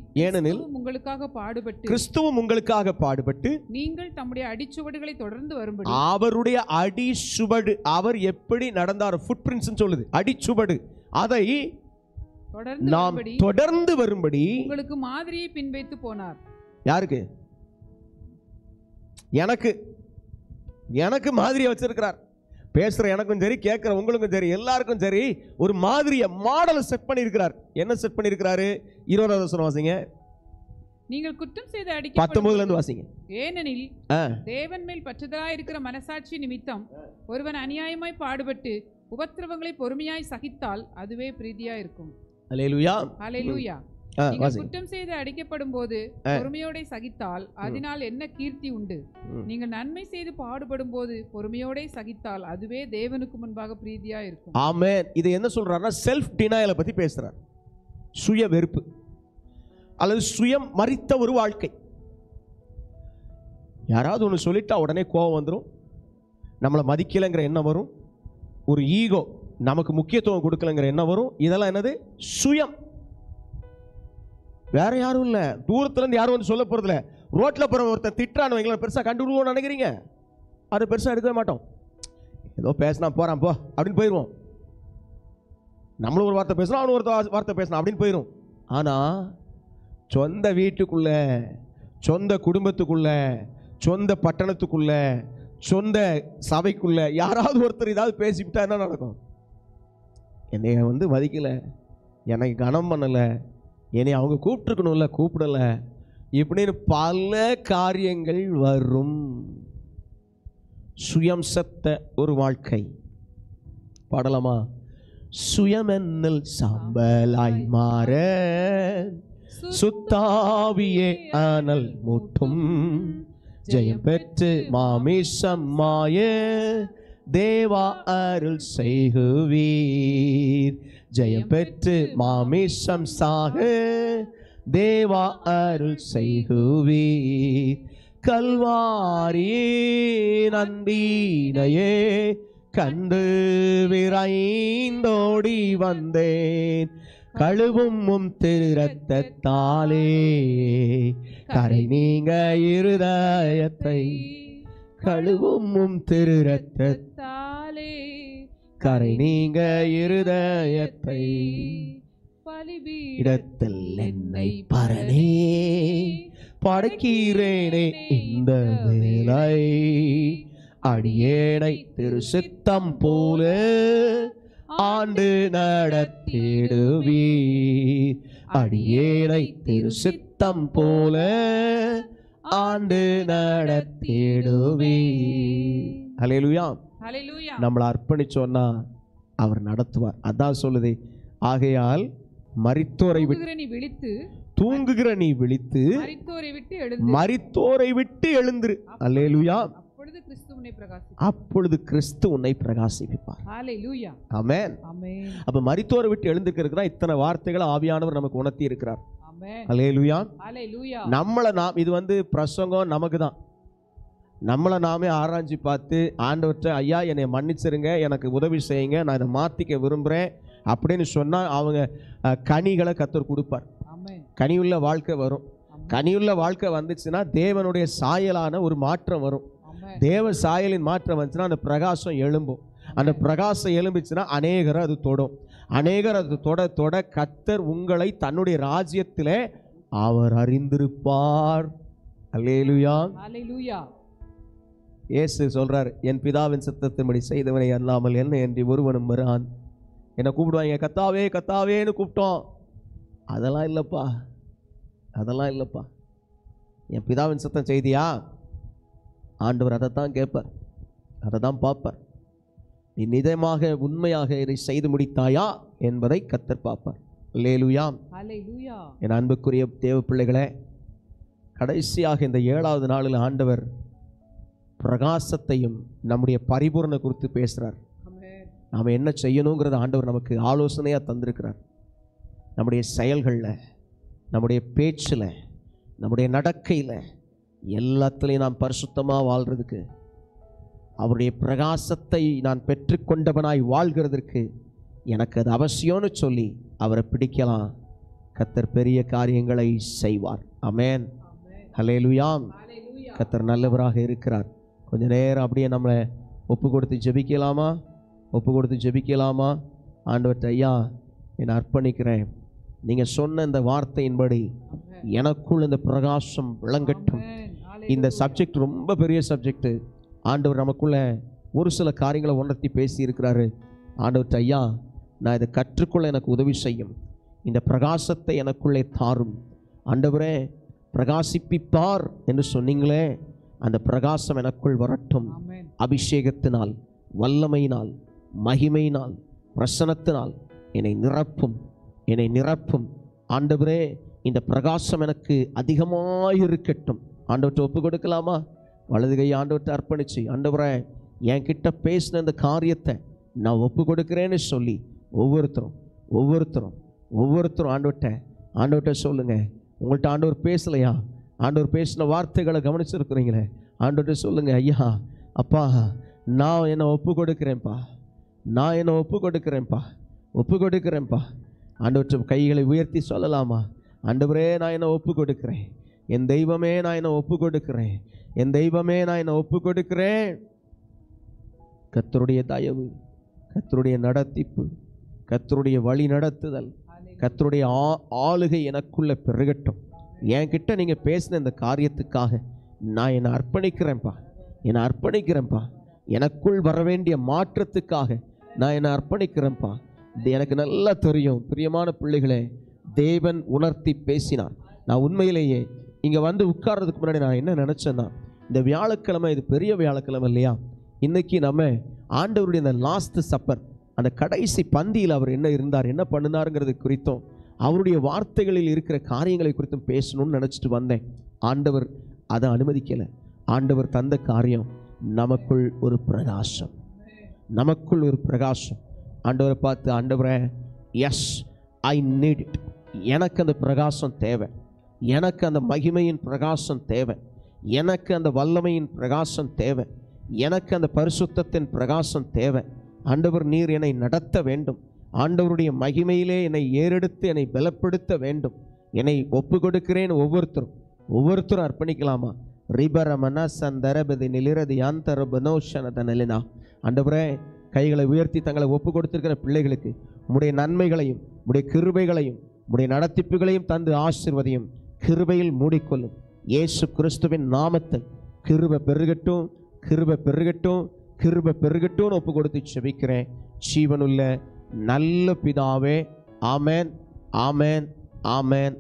Speaker 2: கிறிஸ்துவும் உங்களுக்காக பாடுபட்டு
Speaker 1: நீங்கள்
Speaker 2: தம்முடைய அடிச்சுவடுகளை தொடர்ந்து வரும்படி,
Speaker 1: அவருடைய அடிச்சுவடு, அவர் எப்படி நடந்தார், ஃபுட் பிரிண்ட்ஸ் சொல்லுது, அடிச்சுவடு, அதை நாம் தொடர்ந்து வரும்படி
Speaker 2: உங்களுக்கு மாதிரியை பின்வைத்து போனார்.
Speaker 1: யாருக்கு? எனக்கு மாதிரியை வச்சிருக்கிறார். பேசுற எனக்கும் சரி, கேட்கிற உங்களுக்கும் சரி, எல்லாருக்கும் சரி ஒரு மாதிரியை, மாடலை செட் பண்ணியிருக்கிறார். என்ன செட் பண்ணியிருக்கிறாரு? 20வது வசனம் வாசிங்க.
Speaker 2: நீங்கள் குற்றம் செய்து
Speaker 1: 19ல இருந்து வாசிங்க.
Speaker 2: ஏனெனில் தேவன் மேல் பற்றுதலாய் இருக்கிற மனசாட்சி நிமித்தம் ஒருவன் அநியாயமாய் பாடுபட்டு உபத்திரவங்களை பொறுமையாய் சகித்தால் அதுவே பிரீதியா இருக்கும்.
Speaker 1: அல்லேலூயா,
Speaker 2: அல்லேலூயா. நீங்கள் குற்றம் செய்து அடிக்கப்படும் போது பொறுமையோட சகித்தால் அதனால் என்ன கீர்த்தி உண்டு? நீங்கள் நன்மை செய்து பாடுபடும் போது பொறுமையோட சகித்தால் அதுவே தேவனுக்கு முன்பாக பிரீதியா இருக்கும்.
Speaker 1: ஆமென். இது என்ன சொல்றாருன்னா, செல்ஃப் டினையலை பத்தி பேசுறார். சுய வெறுப்பு அல்லது சுயம் மரித்த ஒரு வாழ்க்கை. யாராவது ஒன்று சொல்லிட்டா உடனே கோபம் வந்துடும், நம்மளை மதிக்கலைங்கிற எண்ணம் வரும், ஒரு ஈகோ, நமக்கு முக்கியத்துவம் கொடுக்கலங்கிற எண்ணம் வரும். இதெல்லாம் என்னது? சுயம். வேற யாரும் இல்லை, தூரத்துல இருந்து யாரும் வந்து சொல்ல போறதில்ல. ரோட்ல போற ஒருத்தர் திட்டுறான்னு வைங்களேன், பெருசா கண்டுவிடுவோம் நினைக்கிறீங்க? அது பெருசா எடுக்கவே மாட்டோம். ஏதோ பேசினா போறான் போ அப்படின்னு போயிடுவோம். நம்மளும் ஒரு வார்த்தை பேசணும், அவனு ஒரு வார்த்தை பேசணும் அப்படின்னு போயிடும். ஆனா சொந்த வீட்டுக்குள்ள, சொந்த குடும்பத்துக்குள்ள, சொந்த பட்டணத்துக்குள்ள, சொந்த சபைக்குள்ள யாராவது ஒருத்தர் ஏதாவது பேசிவிட்டா என்ன நடக்கும்? என்னைய வந்து மதிக்கல, எனக்கு கனம் பண்ணல, என்னை அவங்க கூப்பிட்டுருக்கணும்ல, கூப்பிடல, இப்படின்னு பல காரியங்கள் வரும். சுயம் செத்த ஒரு வாழ்க்கை. பாடலாமா? சுயமென்னல் சாம்பலாய் மாற சுத்தாவியே ஆனல் மூட்டும், ஜெயம் பெற்று மாமிசம் மாய தேவா அருள் செய்குவீர். ஜெயம் பெற்று மாமிசம் சாக தேவா அருள் செய்குவீர். கல்வாரியே நந்தீனையே கண்டு விரைந்தோடி வந்தேன், கழுவும் திருரத்தத்தாலே கரை நீங்க இருதயத்தை, கழுவும் திருரத்தத்தாலே கரை நீங்க இருதயத்தை, பலிபீடத்தில் என்னை பரனே படைக்கிறேனே இந்த வேலை, அடியேனை திரு சித்தம் போல ஆண்டு நடத்திடுவீர். அடியேனை திரு சித்தம் போல ஆண்டு நடத்திடுவீர். அல்லேலூயா. நம்மளை அர்ப்பணிச்சோன்னா அவர் நடத்துவார். அதான் சொல்லுது, ஆகையால் மரித்தோரை விழித்து தூங்குகிற நீ விழித்து மரித்தோரை விட்டு எழுந்திரு. அல்லேலூயா. அப்பொழுது கிறிஸ்து உன்னை பிரகாசிப்பார். ஆமென். அப்ப மரித்தோரை விட்டு எழுந்திருக்கிறதுக்கு தான் இத்தனை வார்த்தைகளை ஆவியானவர் நமக்கு உணர்த்தி இருக்கிறார். அல்லேலூயா. நம்மளை நாம், இது வந்து பிரசங்கம் நமக்கு தான், நம்மளை நாமே ஆராய்ச்சி பார்த்து ஆண்டவர்கிட்ட, ஐயா என்னை மன்னிச்சிருங்க, எனக்கு உதவி செய்யுங்க, நான் இதை மாற்றிக்க விரும்புகிறேன் அப்படின்னு சொன்னால் அவங்க கனிகளை கர்த்தர் கொடுப்பார். கனியுள்ள வாழ்க்கை வரும். கனியுள்ள வாழ்க்கை வந்துச்சுன்னா தேவனுடைய சாயலான ஒரு மாற்றம் வரும். தேவ சாயலின் மாற்றம் வந்துச்சுன்னா அந்த பிரகாசம் எழும்பும். அந்த பிரகாசம் எழும்பிச்சுன்னா அநேகரை அது தொடும். அநேகர் அது தொட தொட கர்த்தர் உங்களை தன்னுடைய ராஜ்யத்திலே அவர் அறிந்திருப்பார். அல்லேலூயா. இயேசு சொல்றார், என் பிதாவின் சித்தத்தின்படி செய்தவனை அல்லாமல் என்ன என்று ஒருவனும் வரான். என்னை கூப்பிடுவாங்க, கத்தாவே கத்தாவேன்னு கூப்பிட்டோம். அதெல்லாம் இல்லைப்பா, அதெல்லாம் இல்லைப்பா. என் பிதாவின் சித்தம் செய்தியா? ஆண்டவர் அதை தான் கேட்பார், அதை தான் பார்ப்பார். நீ நிதமாக உண்மையாக இதை செய்து முடித்தாயா என்பதை கர்த்தர் பார்ப்பார். அல்லேலூயா. என் அன்புக்குரிய தேவ பிள்ளைகளே, கடைசியாக இந்த 7வது நாளில் ஆண்டவர் பிரகாசத்தையும் நம்முடைய பரிபூரண குறித்து பேசுகிறார். நாம் என்ன செய்யணுங்கிறத ஆண்டவர் நமக்கு ஆலோசனையாக தந்திருக்கிறார். நம்முடைய செயல்களில், நம்முடைய பேச்சில், நம்முடைய நடக்கையில் எல்லாத்துலேயும் நாம் பரிசுத்தமாக வாழ்கிறதுக்கு, அவருடைய பிரகாசத்தை நான் பெற்றுக்கொண்டவனாய் வாழ்கிறதற்கு எனக்கு அது அவசியம்னு சொல்லி அவரை பிடிக்கலாம். கர்த்தர் பெரிய காரியங்களை செய்வார். ஆமென். ஹல்லேலூயா. கர்த்தர் நல்லவராக இருக்கிறார். கொஞ்ச நேரம் அப்படியே நம்மளை ஒப்பு கொடுத்து ஜெபிக்கலாமா? ஒப்பு கொடுத்து ஜெபிக்கலாமா? ஆண்டவர்கிட்ட, ஐயா என்னை அர்ப்பணிக்கிறேன், நீங்கள் சொன்ன இந்த வார்த்தையின்படி எனக்குள் இந்த பிரகாசம் விளங்கட்டும். இந்த சப்ஜெக்ட் ரொம்ப பெரிய சப்ஜெக்ட். ஆண்டவர் நமக்குள்ள ஒரு சில காரியங்களை உணர்த்தி பேசி இருக்கிறாரு. ஆண்டவர்கிட்ட, ஐயா நான் இதை கற்றுக்கொள்ள எனக்கு உதவி செய்யும், இந்த பிரகாசத்தை எனக்குள்ளே தாரும். ஆண்டவரே, பிரகாசிப்பிப்பார் என்று சொன்னீங்களே, அந்த பிரகாசம் எனக்குள் வரட்டும். அபிஷேகத்தினால், வல்லமையினால், மகிமையினால், பிரசன்னத்தினால் என்னை நிரப்பும், என்னை நிரப்பும். ஆண்டவரே, இந்த பிரகாசம் எனக்கு அதிகமாக இருக்கட்டும். ஆண்டவர்கிட்ட ஒப்பு கொடுக்கலாமா? வலது கை ஆண்டவர்கிட்ட அர்ப்பணிச்சு, ஆண்டவரே என்கிட்ட பேசின இந்த காரியத்தை நான் ஒப்பு கொடுக்குறேன்னு சொல்லி ஒவ்வொருத்தரும் ஆண்டவர்கிட்ட சொல்லுங்கள். உங்கள்கிட்ட ஆண்டவர் பேசலையா? ஆண்டவர் பேசின வார்த்தைகளை கவனிச்சிருக்கிறீங்களே, ஆண்டவர்கிட்ட சொல்லுங்கள், ஐயா அப்பா நான் என்னை ஒப்பு கொடுக்குறேன்ப்பா, நான் என்னை ஒப்பு கொடுக்குறேன்ப்பா. ஆண்டவர்கிட்ட கைகளை உயர்த்தி சொல்லலாமா? ஆண்டவரே நான் என்னை ஒப்பு கொடுக்குறேன், என் தெய்வமே நான் என்னை ஒப்பு கொடுக்குறேன், என் தெய்வமே நான் என்னை ஒப்பு கொடுக்குறேன். கர்த்தருடைய தயவு, கர்த்தருடைய நடத்திப்பு, கர்த்தருடைய வழி நடத்துதல், கர்த்தருடைய ஆளுகை எனக்குள்ள பெருகட்டும். என்கிட்ட நீங்கள் பேசின இந்த காரியத்துக்காக நான் என்னை அர்ப்பணிக்கிறேன்ப்பா. எனக்குள் வர வேண்டிய மாற்றத்துக்காக நான் என்னை அர்ப்பணிக்கிறேன்ப்பா. இது எனக்கு நல்லா தெரியும். பிரியமான பிள்ளைகளே, தேவன் உணர்த்தி பேசினார். நான் உண்மையிலேயே இங்கே வந்து உட்கார்றதுக்கு முன்னாடி நான் என்ன நினச்சேன்னா, இந்த வியாழக்கிழமை இது பெரிய வியாழக்கிழமை இல்லையா? இன்றைக்கி நம்ம ஆண்டவருடைய இந்த லாஸ்ட் சப்பர், அந்த கடைசி பந்தியில் அவர் என்ன இருந்தார், என்ன பண்ணினாருங்கிறது குறித்தும், அவருடைய வார்த்தைகளில் இருக்கிற காரியங்களை குறித்தும் பேசணும்னு நினச்சிட்டு வந்தேன். ஆண்டவர் அதை அனுமதிக்கலை. ஆண்டவர் தந்த காரியம் நமக்குள் ஒரு பிரகாசம், ஆண்டவரை பார்த்து, ஆண்டவரே எஸ் ஐ நீட் இட், எனக்கு அந்த பிரகாசம் தேவை, எனக்கு அந்த மகிமையின் பிரகாசம் தேவை, எனக்கு அந்த வல்லமையின் பிரகாசம் தேவை, எனக்கு அந்த பரிசுத்தத்தின் பிரகாசம் தேவை. ஆண்டவர் நீர் என்னை நடத்த வேண்டும், ஆண்டவருடைய மகிமையிலே என்னை ஏறெடுத்து என்னை பலப்படுத்த வேண்டும், என்னை ஒப்பு கொடுக்கிறேன். ஒவ்வொருத்தரும் அர்ப்பணிக்கலாமா? ரிபரமன சந்தரபதி நிலிரதி அந்தரபனோஷனத நிலினா. ஆண்டவரே, கைகளை உயர்த்தி தங்களை ஒப்பு கொடுத்திருக்கிற பிள்ளைகளுக்கு உம்முடைய நன்மைகளையும் உம்முடைய கிருபைகளையும் உம்முடைய நடத்திப்புகளையும் தந்து ஆசீர்வதியும், கிருபையில் மூடிக்கொள்ளும். இயேசு கிறிஸ்துவின் நாமத்தில் கிருபை பெருகட்டும், கிருபை பெருகட்டும், கிருபை பெருகட்டும்னு ஒப்பு கொடுத்து செபிக்கிறேன். ஜீவனுள்ள நல்ல பிதாவே, ஆமேன், ஆமேன், ஆமேன்.